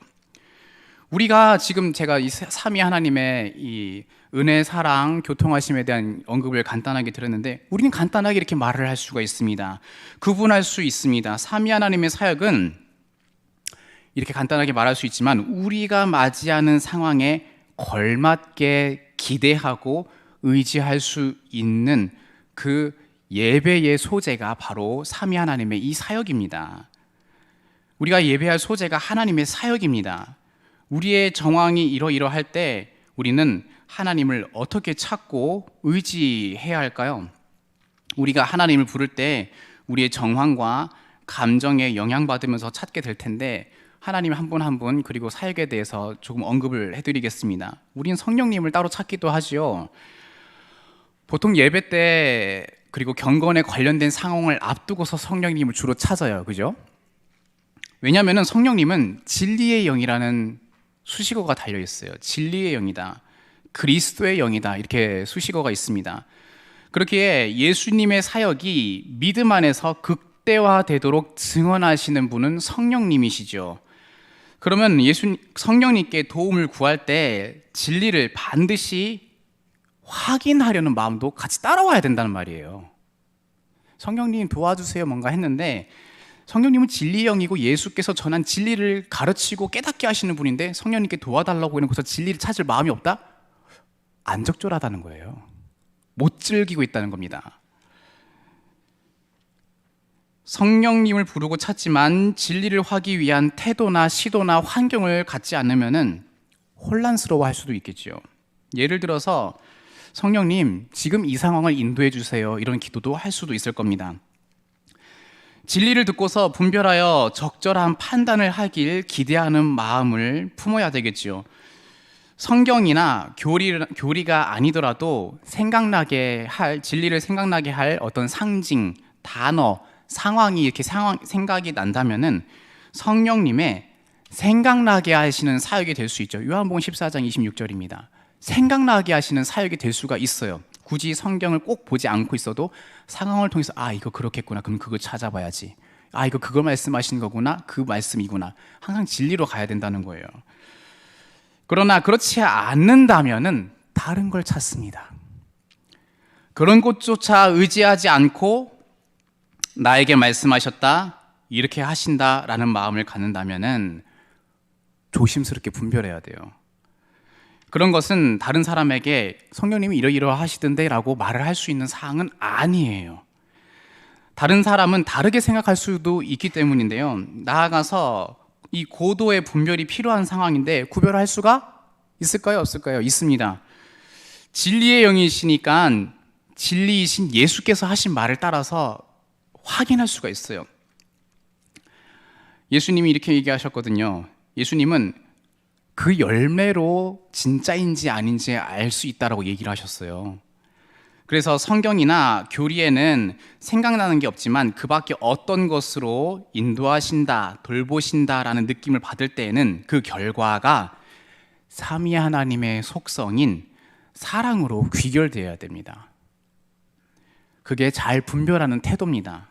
우리가 지금 제가 이 삼위 하나님의 이 은혜, 사랑, 교통하심에 대한 언급을 간단하게 드렸는데 우리는 간단하게 이렇게 말을 할 수가 있습니다. 구분할 수 있습니다. 삼위 하나님의 사역은 이렇게 간단하게 말할 수 있지만 우리가 맞이하는 상황에 걸맞게 기대하고 의지할 수 있는 그 예배의 소재가 바로 삼위 하나님의 이 사역입니다. 우리가 예배할 소재가 하나님의 사역입니다. 우리의 정황이 이러이러할 때 우리는 하나님을 어떻게 찾고 의지해야 할까요? 우리가 하나님을 부를 때 우리의 정황과 감정에 영향받으면서 찾게 될 텐데, 하나님 한 분 한 분 그리고 사역에 대해서 조금 언급을 해드리겠습니다. 우린 성령님을 따로 찾기도 하지요. 보통 예배 때 그리고 경건에 관련된 상황을 앞두고서 성령님을 주로 찾아요. 그죠? 왜냐하면 성령님은 진리의 영이라는 수식어가 달려있어요. 진리의 영이다, 그리스도의 영이다, 이렇게 수식어가 있습니다. 그렇기에 예수님의 사역이 믿음 안에서 극대화되도록 증언하시는 분은 성령님이시죠. 그러면 성령님께 도움을 구할 때 진리를 반드시 확인하려는 마음도 같이 따라와야 된다는 말이에요. 성령님 도와주세요 뭔가 했는데, 성령님은 진리의 영이고 예수께서 전한 진리를 가르치고 깨닫게 하시는 분인데 성령님께 도와달라고 하는 곳에서 진리를 찾을 마음이 없다? 안 적절하다는 거예요. 못 즐기고 있다는 겁니다. 성령님을 부르고 찾지만 진리를 하기 위한 태도나 시도나 환경을 갖지 않으면 혼란스러워할 수도 있겠죠. 예를 들어서 성령님 지금 이 상황을 인도해 주세요, 이런 기도도 할 수도 있을 겁니다. 진리를 듣고서 분별하여 적절한 판단을 하길 기대하는 마음을 품어야 되겠죠. 성경이나 교리가 아니더라도 진리를 생각나게 할 어떤 상징, 단어, 상황이 이렇게 생각이 난다면은 성령님의 생각나게 하시는 사역이 될 수 있죠. 요한복음 14장 26절입니다. 생각나게 하시는 사역이 될 수가 있어요. 굳이 성경을 꼭 보지 않고 있어도 상황을 통해서 이거 그렇겠구나, 그럼 그걸 찾아봐야지, 이거 그거 말씀하시는 거구나, 그 말씀이구나, 항상 진리로 가야 된다는 거예요. 그러나 그렇지 않는다면은 다른 걸 찾습니다. 그런 곳조차 의지하지 않고 나에게 말씀하셨다, 이렇게 하신다라는 마음을 갖는다면은 조심스럽게 분별해야 돼요. 그런 것은 다른 사람에게 성령님이 이러이러하시던데 라고 말을 할 수 있는 사항은 아니에요. 다른 사람은 다르게 생각할 수도 있기 때문인데요, 나아가서 이 고도의 분별이 필요한 상황인데 구별할 수가 있을까요? 없을까요? 있습니다. 진리의 영이시니까 진리이신 예수께서 하신 말을 따라서 확인할 수가 있어요. 예수님이 이렇게 얘기하셨거든요. 예수님은 그 열매로 진짜인지 아닌지 알 수 있다라고 얘기를 하셨어요. 그래서 성경이나 교리에는 생각나는 게 없지만 그 밖에 어떤 것으로 인도하신다, 돌보신다라는 느낌을 받을 때에는 그 결과가 삼위 하나님의 속성인 사랑으로 귀결되어야 됩니다. 그게 잘 분별하는 태도입니다.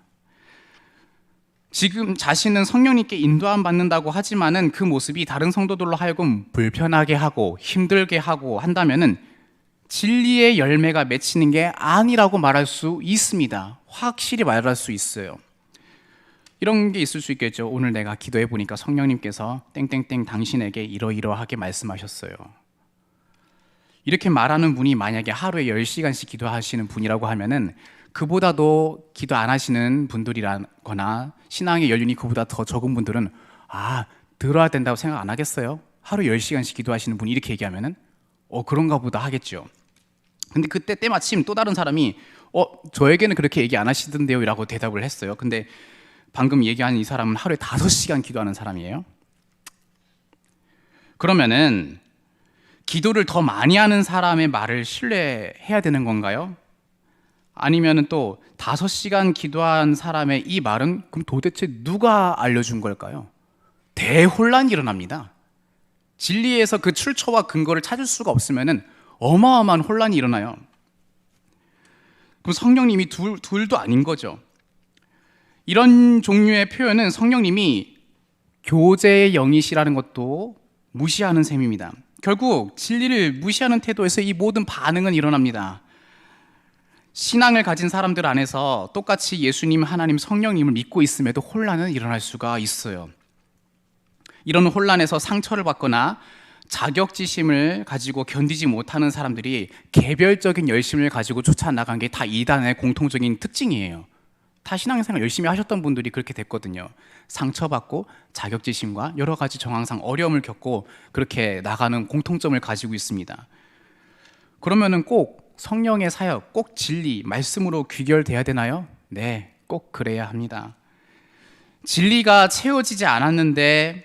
지금 자신은 성령님께 인도함 받는다고 하지만은 그 모습이 다른 성도들로 하여금 불편하게 하고 힘들게 하고 한다면은 진리의 열매가 맺히는 게 아니라고 말할 수 있습니다. 확실히 말할 수 있어요. 이런 게 있을 수 있겠죠. 오늘 내가 기도해 보니까 성령님께서 땡땡땡 당신에게 이러이러하게 말씀하셨어요. 이렇게 말하는 분이 만약에 하루에 10시간씩 기도하시는 분이라고 하면은 그보다도 기도 안 하시는 분들이라거나 신앙의 연륜이 그보다 더 적은 분들은 들어야 된다고 생각 안 하겠어요? 하루 10시간씩 기도하시는 분이 이렇게 얘기하면은 그런가 보다 하겠죠. 근데 그때 때마침 또 다른 사람이 저에게는 그렇게 얘기 안 하시던데요 라고 대답을 했어요. 근데 방금 얘기한 이 사람은 하루에 5시간 기도하는 사람이에요. 그러면은 기도를 더 많이 하는 사람의 말을 신뢰해야 되는 건가요? 아니면은 또 5시간 기도한 사람의 이 말은 그럼 도대체 누가 알려준 걸까요? 대혼란이 일어납니다. 진리에서 그 출처와 근거를 찾을 수가 없으면은 어마어마한 혼란이 일어나요. 그럼 성령님이 둘도 아닌 거죠. 이런 종류의 표현은 성령님이 교제의 영이시라는 것도 무시하는 셈입니다. 결국 진리를 무시하는 태도에서 이 모든 반응은 일어납니다. 신앙을 가진 사람들 안에서 똑같이 예수님, 하나님, 성령님을 믿고 있음에도 혼란은 일어날 수가 있어요. 이런 혼란에서 상처를 받거나 자격지심을 가지고 견디지 못하는 사람들이 개별적인 열심을 가지고 쫓아나간 게 다 이단의 공통적인 특징이에요. 다 신앙생활 열심히 하셨던 분들이 그렇게 됐거든요. 상처받고 자격지심과 여러 가지 정황상 어려움을 겪고 그렇게 나가는 공통점을 가지고 있습니다. 그러면은 꼭 성령의 사역, 꼭 진리, 말씀으로 귀결돼야 되나요? 네, 꼭 그래야 합니다. 진리가 채워지지 않았는데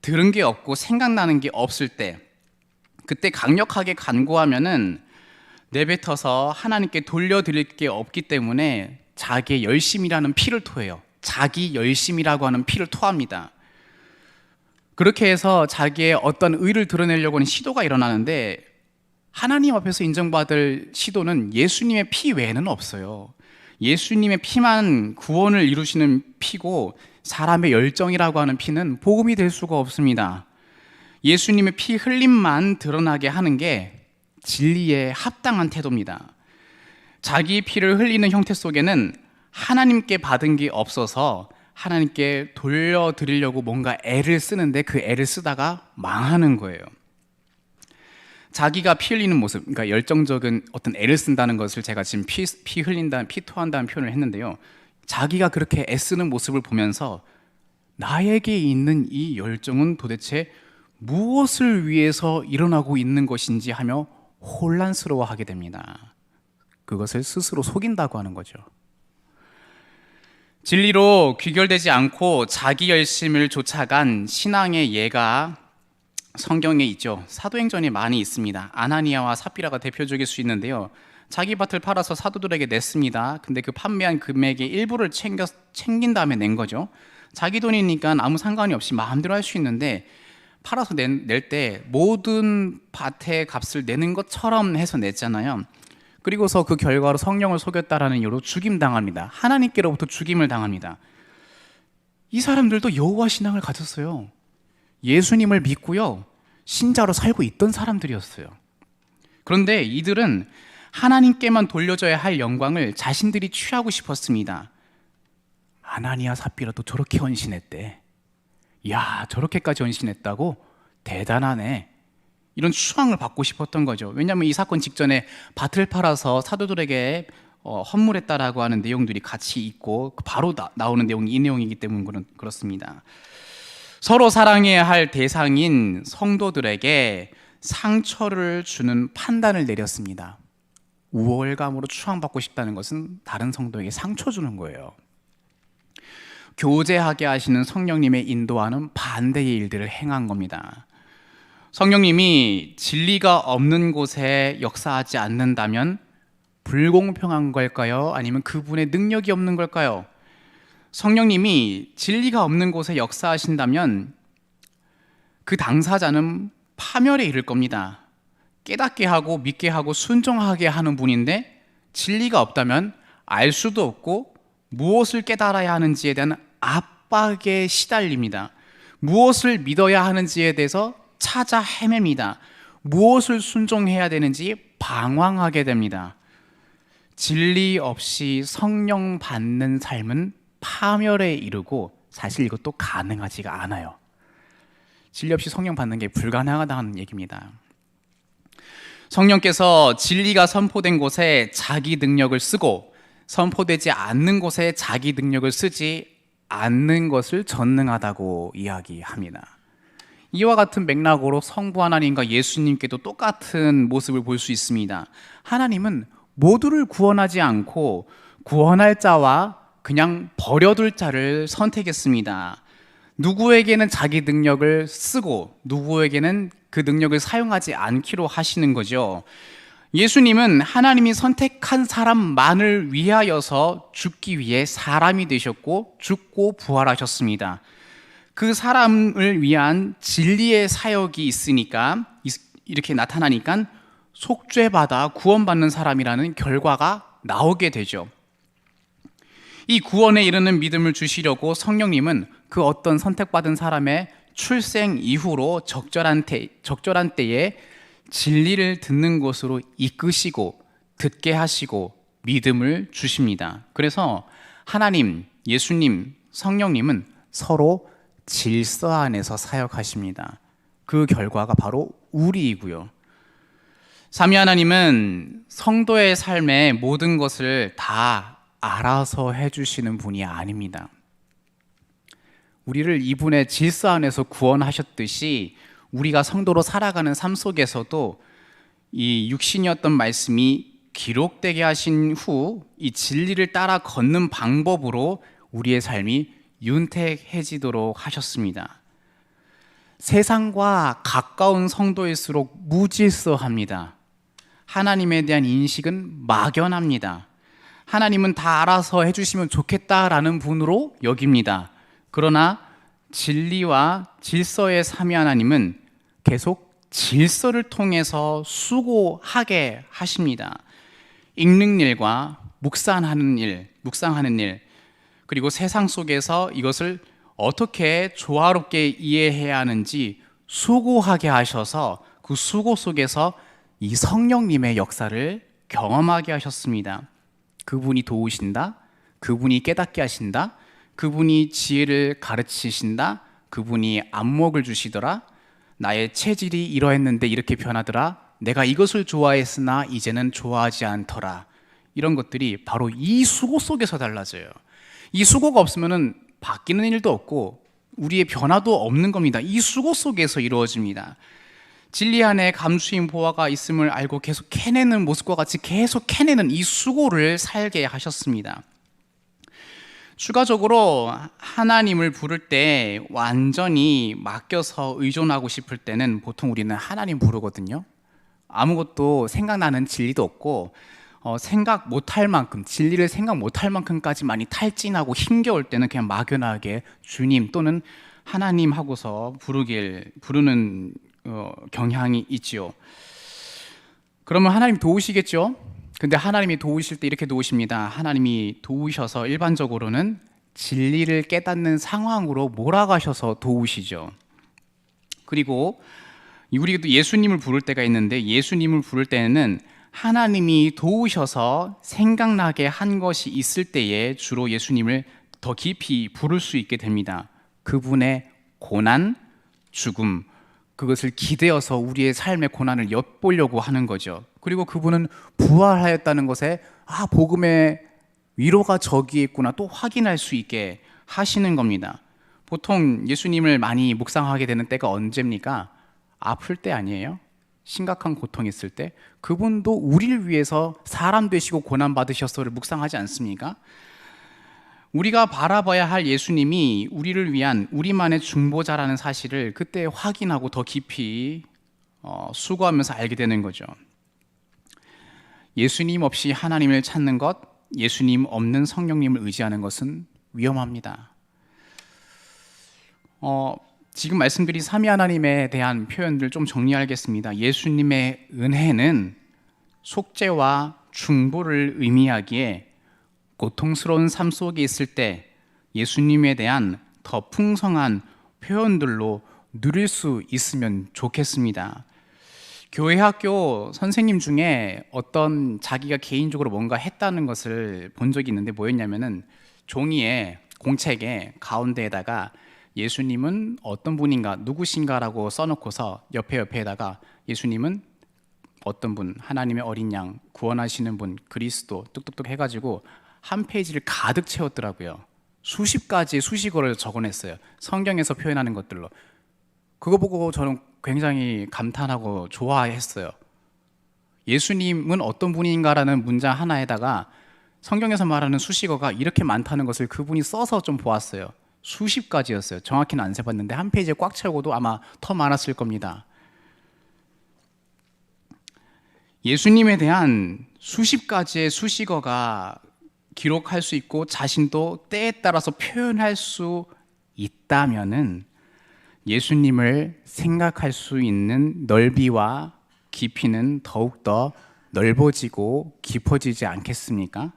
들은 게 없고 생각나는 게 없을 때, 그때 강력하게 간구하면은 내뱉어서 하나님께 돌려드릴 게 없기 때문에 자기의 열심이라는 피를 토해요. 자기 열심이라고 하는 피를 토합니다. 그렇게 해서 자기의 어떤 의를 드러내려고 하는 시도가 일어나는데, 하나님 앞에서 인정받을 시도는 예수님의 피 외에는 없어요. 예수님의 피만 구원을 이루시는 피고, 사람의 열정이라고 하는 피는 복음이 될 수가 없습니다. 예수님의 피 흘림만 드러나게 하는 게 진리에 합당한 태도입니다. 자기 피를 흘리는 형태 속에는 하나님께 받은 게 없어서 하나님께 돌려드리려고 뭔가 애를 쓰는데 그 애를 쓰다가 망하는 거예요. 자기가 피 흘리는 모습, 그러니까 열정적인 어떤 애를 쓴다는 것을 제가 지금 피 흘린다는, 피 토한다는 표현을 했는데요. 자기가 그렇게 애쓰는 모습을 보면서 나에게 있는 이 열정은 도대체 무엇을 위해서 일어나고 있는 것인지 하며 혼란스러워하게 됩니다. 그것을 스스로 속인다고 하는 거죠. 진리로 귀결되지 않고 자기 열심을 쫓아간 신앙의 예가 성경에 있죠. 사도행전에 많이 있습니다. 아나니아와 삽비라가 대표적일 수 있는데요. 자기 밭을 팔아서 사도들에게 냈습니다. 근데 그 판매한 금액의 일부를 챙긴 다음에 낸 거죠. 자기 돈이니까 아무 상관이 없이 마음대로 할 수 있는데, 팔아서 낼 때 모든 밭의 값을 내는 것처럼 해서 냈잖아요. 그리고서 그 결과로 성령을 속였다라는 이유로 죽임당합니다. 하나님께로부터 죽임을 당합니다. 이 사람들도 여호와 신앙을 가졌어요. 예수님을 믿고요, 신자로 살고 있던 사람들이었어요. 그런데 이들은 하나님께만 돌려줘야 할 영광을 자신들이 취하고 싶었습니다. 아나니아 삽비라도 저렇게 헌신했대. 야, 저렇게까지 헌신했다고? 대단하네. 이런 추앙을 받고 싶었던 거죠. 왜냐하면 이 사건 직전에 밭을 팔아서 사도들에게 헌물했다라고 하는 내용들이 같이 있고 바로 나오는 내용이 이 내용이기 때문에 그렇습니다. 서로 사랑해야 할 대상인 성도들에게 상처를 주는 판단을 내렸습니다. 우월감으로 추앙받고 싶다는 것은 다른 성도에게 상처 주는 거예요. 교제하게 하시는 성령님의 인도와는 반대의 일들을 행한 겁니다. 성령님이 진리가 없는 곳에 역사하지 않는다면 불공평한 걸까요? 아니면 그분의 능력이 없는 걸까요? 성령님이 진리가 없는 곳에 역사하신다면 그 당사자는 파멸에 이를 겁니다. 깨닫게 하고 믿게 하고 순종하게 하는 분인데, 진리가 없다면 알 수도 없고 무엇을 깨달아야 하는지에 대한 압박에 시달립니다. 무엇을 믿어야 하는지에 대해서 찾아 헤맵니다. 무엇을 순종해야 되는지 방황하게 됩니다. 진리 없이 성령 받는 삶은 파멸에 이르고, 사실 이것도 가능하지가 않아요. 진리 없이 성령 받는 게 불가능하다는 얘기입니다. 성령께서 진리가 선포된 곳에 자기 능력을 쓰고 선포되지 않는 곳에 자기 능력을 쓰지 않는 것을 전능하다고 이야기합니다. 이와 같은 맥락으로 성부 하나님과 예수님께도 똑같은 모습을 볼 수 있습니다. 하나님은 모두를 구원하지 않고 구원할 자와 그냥 버려둘 자를 선택했습니다. 누구에게는 자기 능력을 쓰고 누구에게는 그 능력을 사용하지 않기로 하시는 거죠. 예수님은 하나님이 선택한 사람만을 위하여서 죽기 위해 사람이 되셨고 죽고 부활하셨습니다. 그 사람을 위한 진리의 사역이 있으니까, 이렇게 나타나니까 속죄받아 구원받는 사람이라는 결과가 나오게 되죠. 이 구원에 이르는 믿음을 주시려고 성령님은 그 어떤 선택받은 사람의 출생 이후로 적절한 때에 진리를 듣는 곳으로 이끄시고 듣게 하시고 믿음을 주십니다. 그래서 하나님, 예수님, 성령님은 서로 질서 안에서 사역하십니다. 그 결과가 바로 우리이고요. 삼위 하나님은 성도의 삶의 모든 것을 다 알아서 해주시는 분이 아닙니다. 우리를 이분의 질서 안에서 구원하셨듯이 우리가 성도로 살아가는 삶 속에서도 이 육신이었던 말씀이 기록되게 하신 후 이 진리를 따라 걷는 방법으로 우리의 삶이 윤택해지도록 하셨습니다. 세상과 가까운 성도일수록 무질서합니다. 하나님에 대한 인식은 막연합니다. 하나님은 다 알아서 해주시면 좋겠다라는 분으로 여깁니다. 그러나 진리와 질서의 삼위 하나님은 계속 질서를 통해서 수고하게 하십니다. 읽는 일과 묵상하는 일, 그리고 세상 속에서 이것을 어떻게 조화롭게 이해해야 하는지 수고하게 하셔서 그 수고 속에서 이 성령님의 역사를 경험하게 하셨습니다. 그분이 도우신다, 그분이 깨닫게 하신다, 그분이 지혜를 가르치신다, 그분이 안목을 주시더라, 나의 체질이 이러했는데 이렇게 변하더라, 내가 이것을 좋아했으나 이제는 좋아하지 않더라. 이런 것들이 바로 이 수고 속에서 달라져요. 이 수고가 없으면 바뀌는 일도 없고 우리의 변화도 없는 겁니다. 이 수고 속에서 이루어집니다. 진리 안에 감추인 보화가 있음을 알고 계속 캐내는 모습과 같이 계속 캐내는 이 수고를 살게 하셨습니다. 추가적으로 하나님을 부를 때 완전히 맡겨서 의존하고 싶을 때는 보통 우리는 하나님 부르거든요. 아무것도 생각나는 진리도 없고 생각 못할 만큼, 진리를 생각 못할 만큼까지 많이 탈진하고 힘겨울 때는 그냥 막연하게 주님 또는 하나님 하고서 부르는 경향이 있지요. 그러면 하나님 도우시겠죠? 근데 하나님이 도우실 때 이렇게 도우십니다. 하나님이 도우셔서 일반적으로는 진리를 깨닫는 상황으로 몰아가셔서 도우시죠. 그리고 우리도 예수님을 부를 때가 있는데, 예수님을 부를 때는 하나님이 도우셔서 생각나게 한 것이 있을 때에 주로 예수님을 더 깊이 부를 수 있게 됩니다. 그분의 고난, 죽음, 그것을 기대어서 우리의 삶의 고난을 엿보려고 하는 거죠. 그리고 그분은 부활하였다는 것에 복음의 위로가 저기에 있구나 또 확인할 수 있게 하시는 겁니다. 보통 예수님을 많이 묵상하게 되는 때가 언제입니까? 아플 때 아니에요? 심각한 고통이 있을 때. 그분도 우리를 위해서 사람 되시고 고난 받으셨어를 묵상하지 않습니까? 우리가 바라봐야 할 예수님이 우리를 위한 우리만의 중보자라는 사실을 그때 확인하고 더 깊이 수고하면서 알게 되는 거죠. 예수님 없이 하나님을 찾는 것, 예수님 없는 성령님을 의지하는 것은 위험합니다. 지금 말씀드린 삼위 하나님에 대한 표현들 좀 정리하겠습니다. 예수님의 은혜는 속죄와 중보를 의미하기에 고통스러운 삶 속에 있을 때 예수님에 대한 더 풍성한 표현들로 누릴 수 있으면 좋겠습니다. 교회 학교 선생님 중에 어떤 자기가 개인적으로 뭔가 했다는 것을 본 적이 있는데 뭐였냐면은 종이에 공책에 가운데에다가 예수님은 어떤 분인가 누구신가라고 써놓고서 옆에다가 예수님은 어떤 분, 하나님의 어린 양, 구원하시는 분, 그리스도 뚝뚝뚝 해가지고 한 페이지를 가득 채웠더라고요. 수십 가지의 수식어를 적어냈어요. 성경에서 표현하는 것들로. 그거 보고 저는 굉장히 감탄하고 좋아했어요. 예수님은 어떤 분인가라는 문장 하나에다가 성경에서 말하는 수식어가 이렇게 많다는 것을 그분이 써서 좀 보았어요. 수십 가지였어요. 정확히는 안 세봤는데 한 페이지에 꽉 채우고도 아마 더 많았을 겁니다. 예수님에 대한 수십 가지의 수식어가 기록할 수 있고 자신도 때에 따라서 표현할 수 있다면은 예수님을 생각할 수 있는 넓이와 깊이는 더욱더 넓어지고 깊어지지 않겠습니까?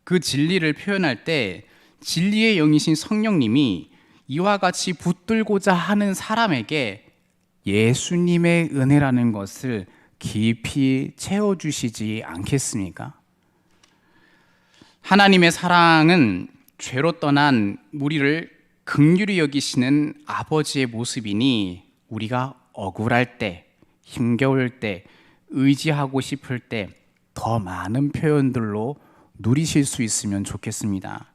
그 진리를 표현할 때 진리의 영이신 성령님이 이와 같이 붙들고자 하는 사람에게 예수님의 은혜라는 것을 깊이 채워주시지 않겠습니까? 하나님의 사랑은 죄로 떠난 우리를 긍휼히 여기시는 아버지의 모습이니 우리가 억울할 때, 힘겨울 때, 의지하고 싶을 때 더 많은 표현들로 누리실 수 있으면 좋겠습니다.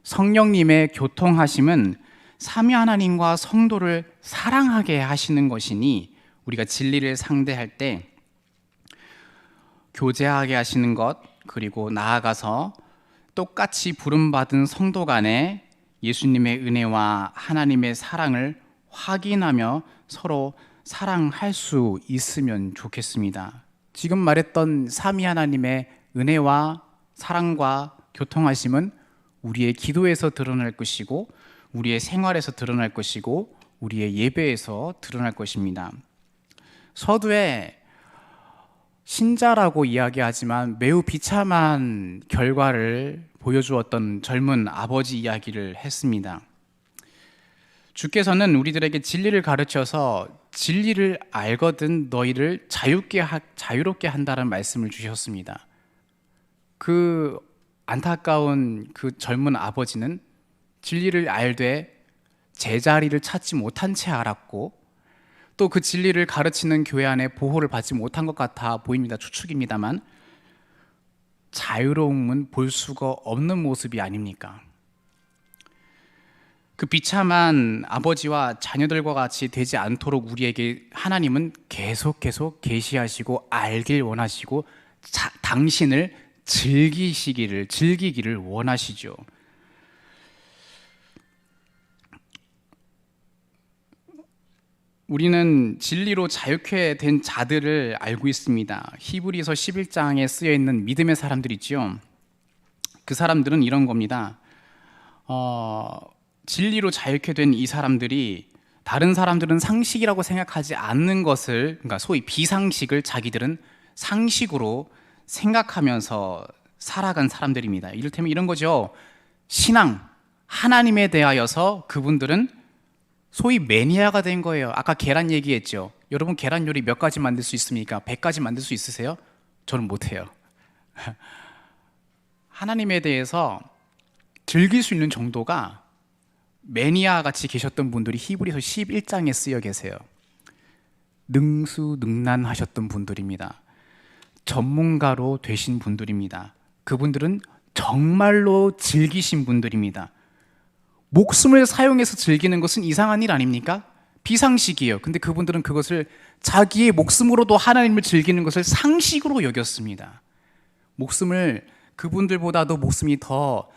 성령님의 교통하심은 삼위 하나님과 성도를 사랑하게 하시는 것이니 우리가 진리를 상대할 때 교제하게 하시는 것, 그리고 나아가서 똑같이 부름받은 성도 간에 예수님의 은혜와 하나님의 사랑을 확인하며 서로 사랑할 수 있으면 좋겠습니다. 지금 말했던 삼위 하나님의 은혜와 사랑과 교통하심은 우리의 기도에서 드러날 것이고 우리의 생활에서 드러날 것이고 우리의 예배에서 드러날 것입니다. 서두에 신자라고 이야기하지만 매우 비참한 결과를 보여주었던 젊은 아버지 이야기를 했습니다. 주께서는 우리들에게 진리를 가르쳐서 진리를 알거든 너희를 자유롭게 한다는 말씀을 주셨습니다. 그 안타까운 그 젊은 아버지는 진리를 알되 제자리를 찾지 못한 채 알았고 또 그 진리를 가르치는 교회 안에 보호를 받지 못한 것 같아 보입니다. 추측입니다만 자유로움은 볼 수가 없는 모습이 아닙니까? 그 비참한 아버지와 자녀들과 같이 되지 않도록 우리에게 하나님은 계속 계시하시고 알길 원하시고 당신을 즐기기를 원하시죠. 우리는 진리로 자유케 된 자들을 알고 있습니다. 히브리서 11장에 쓰여 있는 믿음의 사람들 있죠. 그 사람들은 이런 겁니다. 진리로 자유케 된 이 사람들이 다른 사람들은 상식이라고 생각하지 않는 것을, 그러니까 소위 비상식을 자기들은 상식으로 생각하면서 살아간 사람들입니다. 이를테면 이런 거죠. 신앙, 하나님에 대하여서 그분들은 소위 매니아가 된 거예요. 아까 계란 얘기했죠. 여러분 계란 요리 몇 가지 만들 수 있습니까? 100가지 만들 수 있으세요? 저는 못해요. 하나님에 대해서 즐길 수 있는 정도가 매니아 같이 계셨던 분들이 히브리서 11장에 쓰여 계세요. 능수능란하셨던 분들입니다. 전문가로 되신 분들입니다. 그분들은 정말로 즐기신 분들입니다. 목숨을 사용해서 즐기는 것은 이상한 일 아닙니까? 비상식이에요. 근데 그분들은 그것을 자기의 목숨으로도 하나님을 즐기는 것을 상식으로 여겼습니다. 목숨을 그분들보다도 목숨이 더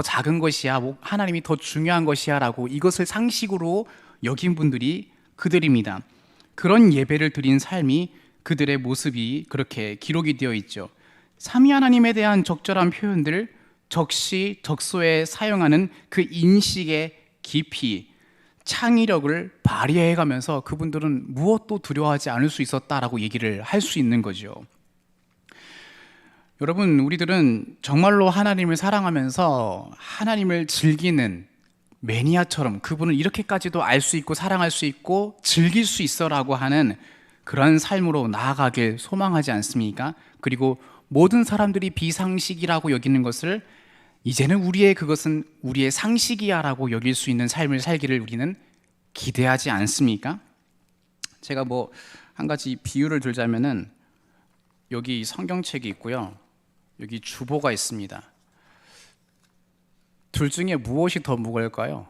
작은 것이야, 하나님이 더 중요한 것이야 라고 이것을 상식으로 여긴 분들이 그들입니다. 그런 예배를 드린 삶이 그들의 모습이 그렇게 기록이 되어 있죠. 삼위 하나님에 대한 적절한 표현들, 적시적소에 사용하는 그 인식의 깊이, 창의력을 발휘해가면서 그분들은 무엇도 두려워하지 않을 수 있었다라고 얘기를 할 수 있는 거죠. 여러분, 우리들은 정말로 하나님을 사랑하면서 하나님을 즐기는 매니아처럼 그분을 이렇게까지도 알 수 있고 사랑할 수 있고 즐길 수 있어라고 하는 그런 삶으로 나아가길 소망하지 않습니까? 그리고 모든 사람들이 비상식이라고 여기는 것을 이제는 그것은 우리의 상식이야라고 여길 수 있는 삶을 살기를 우리는 기대하지 않습니까? 제가 한 가지 비유를 들자면은 여기 성경책이 있고요. 여기 주보가 있습니다. 둘 중에 무엇이 더 무거울까요?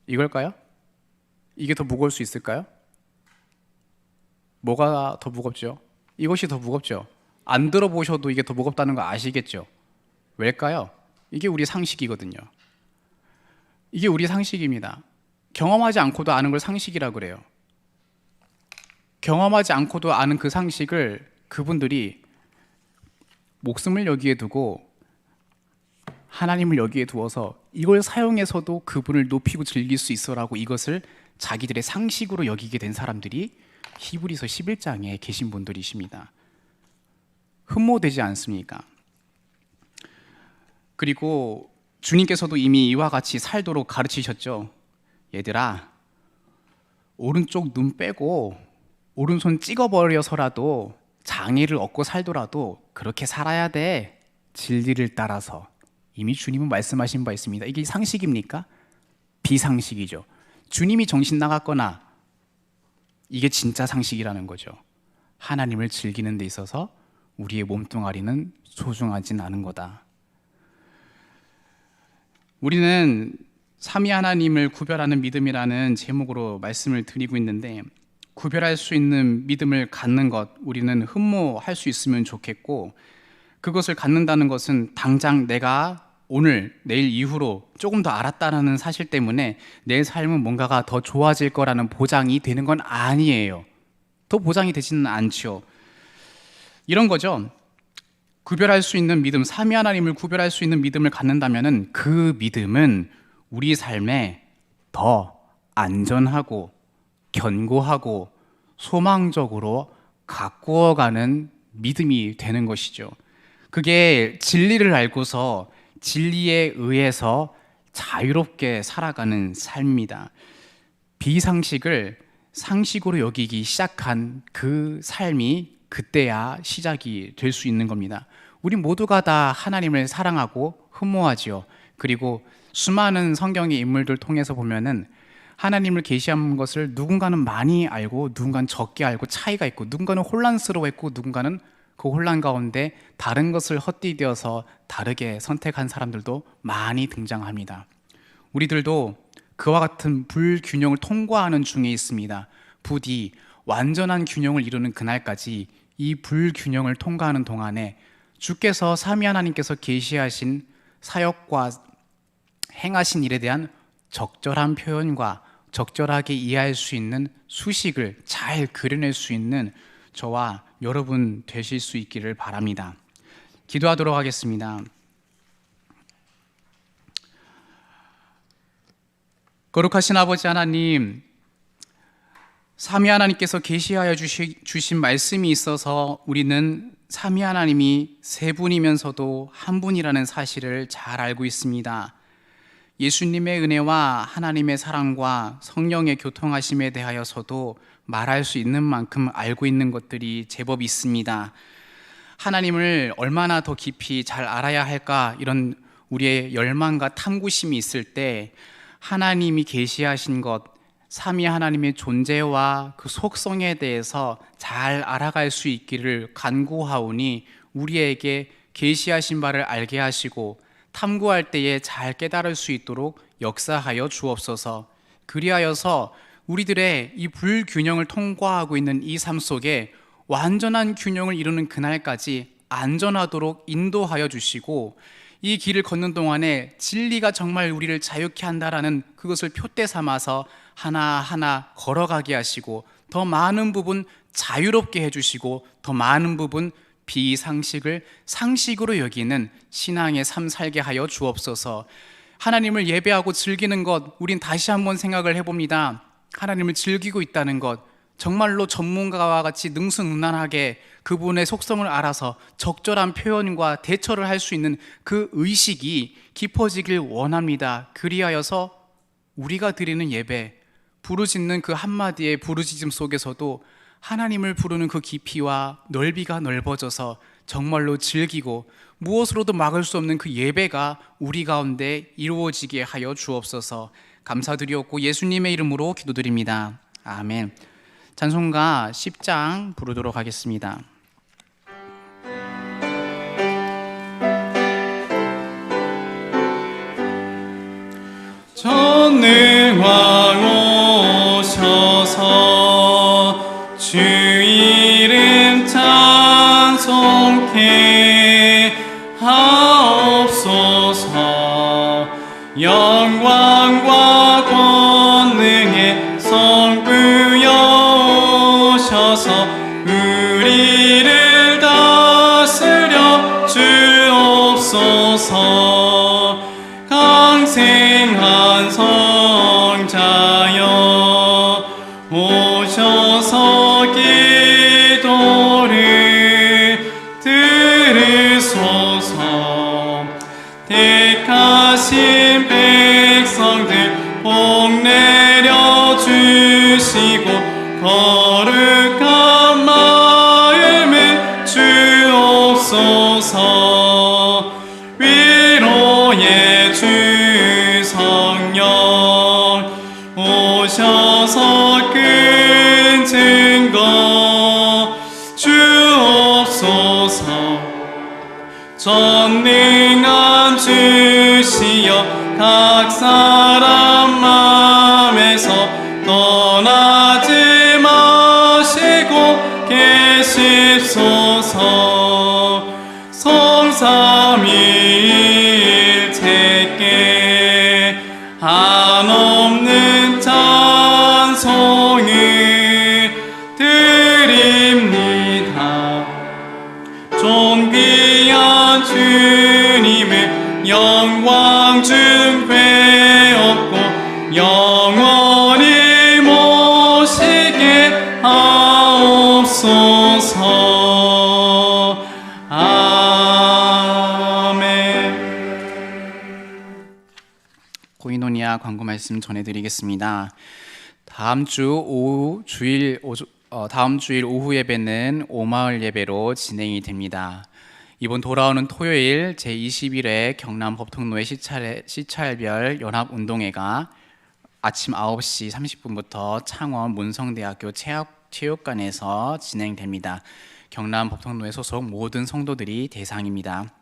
이걸까요? 이게 더 무거울 수 있을까요? 뭐가 더 무겁죠? 이것이 더 무겁죠? 안 들어보셔도 이게 더 무겁다는 거 아시겠죠? 왜일까요? 이게 우리 상식이거든요. 이게 우리 상식입니다. 경험하지 않고도 아는 걸 상식이라고 그래요. 경험하지 않고도 아는 그 상식을 그분들이 목숨을 여기에 두고 하나님을 여기에 두어서 이걸 사용해서도 그분을 높이고 즐길 수 있어라고 이것을 자기들의 상식으로 여기게 된 사람들이 히브리서 11장에 계신 분들이십니다. 흠모되지 않습니까? 그리고 주님께서도 이미 이와 같이 살도록 가르치셨죠. 얘들아, 오른쪽 눈 빼고 오른손 찍어버려서라도 장애를 얻고 살더라도 그렇게 살아야 돼. 진리를 따라서. 이미 주님은 말씀하신 바 있습니다. 이게 상식입니까? 비상식이죠. 주님이 정신 나갔거나 이게 진짜 상식이라는 거죠. 하나님을 즐기는 데 있어서 우리의 몸뚱아리는 소중하진 않은 거다. 우리는 삼위 하나님을 구별하는 믿음이라는 제목으로 말씀을 드리고 있는데, 구별할 수 있는 믿음을 갖는 것, 우리는 흠모할 수 있으면 좋겠고, 그것을 갖는다는 것은 당장 내가 오늘, 내일 이후로 조금 더 알았다는 사실 때문에 내 삶은 뭔가가 더 좋아질 거라는 보장이 되는 건 아니에요. 더 보장이 되지는 않죠. 이런 거죠. 구별할 수 있는 믿음, 삼위 하나님을 구별할 수 있는 믿음을 갖는다면 그 믿음은 우리 삶에 더 안전하고 견고하고 소망적으로 가꾸어가는 믿음이 되는 것이죠. 그게 진리를 알고서 진리에 의해서 자유롭게 살아가는 삶입니다. 비상식을 상식으로 여기기 시작한 그 삶이 그때야 시작이 될 수 있는 겁니다. 우리 모두가 다 하나님을 사랑하고 흠모하지요. 그리고 수많은 성경의 인물들 통해서 보면은 하나님을 계시한 것을 누군가는 많이 알고 누군가는 적게 알고 차이가 있고, 누군가는 혼란스러워했고 누군가는 그 혼란 가운데 다른 것을 헛디뎌서 다르게 선택한 사람들도 많이 등장합니다. 우리들도 그와 같은 불균형을 통과하는 중에 있습니다. 부디 완전한 균형을 이루는 그날까지 이 불균형을 통과하는 동안에 주께서 삼위 하나님께서 계시하신 사역과 행하신 일에 대한 적절한 표현과 적절하게 이해할 수 있는 수식을 잘 그려낼 수 있는 저와 여러분 되실 수 있기를 바랍니다. 기도하도록 하겠습니다. 거룩하신 아버지 하나님, 삼위 하나님께서 계시하여 주신 말씀이 있어서 우리는 삼위 하나님이 세 분이면서도 한 분이라는 사실을 잘 알고 있습니다. 예수님의 은혜와 하나님의 사랑과 성령의 교통하심에 대하여서도 말할 수 있는 만큼 알고 있는 것들이 제법 있습니다. 하나님을 얼마나 더 깊이 잘 알아야 할까, 이런 우리의 열망과 탐구심이 있을 때 하나님이 계시하신 것, 삼위 하나님의 존재와 그 속성에 대해서 잘 알아갈 수 있기를 간구하오니 우리에게 계시하신 바를 알게 하시고 탐구할 때에 잘 깨달을 수 있도록 역사하여 주옵소서. 그리하여서 우리들의 이 불균형을 통과하고 있는 이 삶 속에 완전한 균형을 이루는 그날까지 안전하도록 인도하여 주시고, 이 길을 걷는 동안에 진리가 정말 우리를 자유케 한다라는 그것을 표대 삼아서 하나하나 걸어가게 하시고, 더 많은 부분 자유롭게 해주시고, 더 많은 부분 비상식을 상식으로 여기는 신앙의 삶 살게 하여 주옵소서. 하나님을 예배하고 즐기는 것, 우린 다시 한번 생각을 해봅니다. 하나님을 즐기고 있다는 것, 정말로 전문가와 같이 능수능란하게 그분의 속성을 알아서 적절한 표현과 대처를 할 수 있는 그 의식이 깊어지길 원합니다. 그리하여서 우리가 드리는 예배, 부르짖는 그 한마디의 부르짖음 속에서도 하나님을 부르는 그 깊이와 넓이가 넓어져서 정말로 즐기고 무엇으로도 막을 수 없는 그 예배가 우리 가운데 이루어지게 하여 주옵소서. 감사드리옵고 예수님의 이름으로 기도드립니다. 아멘. 찬송가 10장 부르도록 하겠습니다. 전능왕 오셔서 주 이름 찬송케 하옵소서. 영광과 권능의 성부여 오셔서 우리를 다스려 주옵소서. 강생한 성자여 오셔서 기도를 들으소서. 택하신 백성들 복 내려 주시고 거룩한 마음을 주옵소서. 위로의 주 성령 오셔서 큰 증거 주옵소서. 전능한 주시여 각 사람 마음에서 떠나지 마시고 계십소서. 성삼위일체께 한없는 찬송을 드립니다. 존귀한 주님을 영광 중 배웠고 영원히 모시게 하옵소서. 아멘. 고이노니아 광고 말씀 전해드리겠습니다. 다음 주 오후 예배는 오마을 예배로 진행이 됩니다. 이번 돌아오는 토요일 제21회 경남 법통로의 시찰별 연합운동회가 아침 9시 30분부터 창원 문성대학교 체육관에서 진행됩니다. 경남 법통로회 소속 모든 성도들이 대상입니다.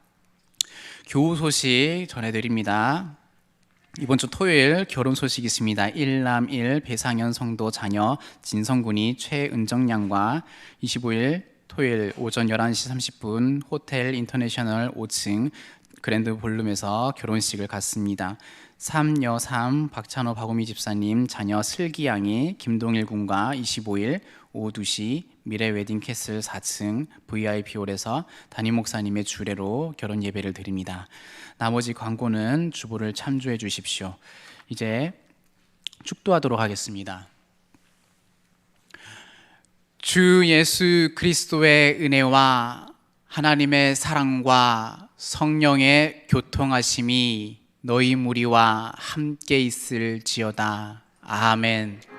교우 소식 전해드립니다. 이번 주 토요일 결혼 소식이 있습니다. 1남1 배상현 성도 자녀 진성군이 최은정 양과 25일 토요일 오전 11시 30분 호텔 인터내셔널 5층 그랜드 볼룸에서 결혼식을 갖습니다. 3여3 박찬호 박우미 집사님 자녀 슬기 양이 김동일 군과 25일 오후 2시 미래 웨딩 캐슬 4층 VIP홀에서 담임 목사님의 주례로 결혼 예배를 드립니다. 나머지 광고는 주보를 참조해 주십시오. 이제 축도하도록 하겠습니다. 주 예수 그리스도의 은혜와 하나님의 사랑과 성령의 교통하심이 너희 무리와 함께 있을지어다. 아멘.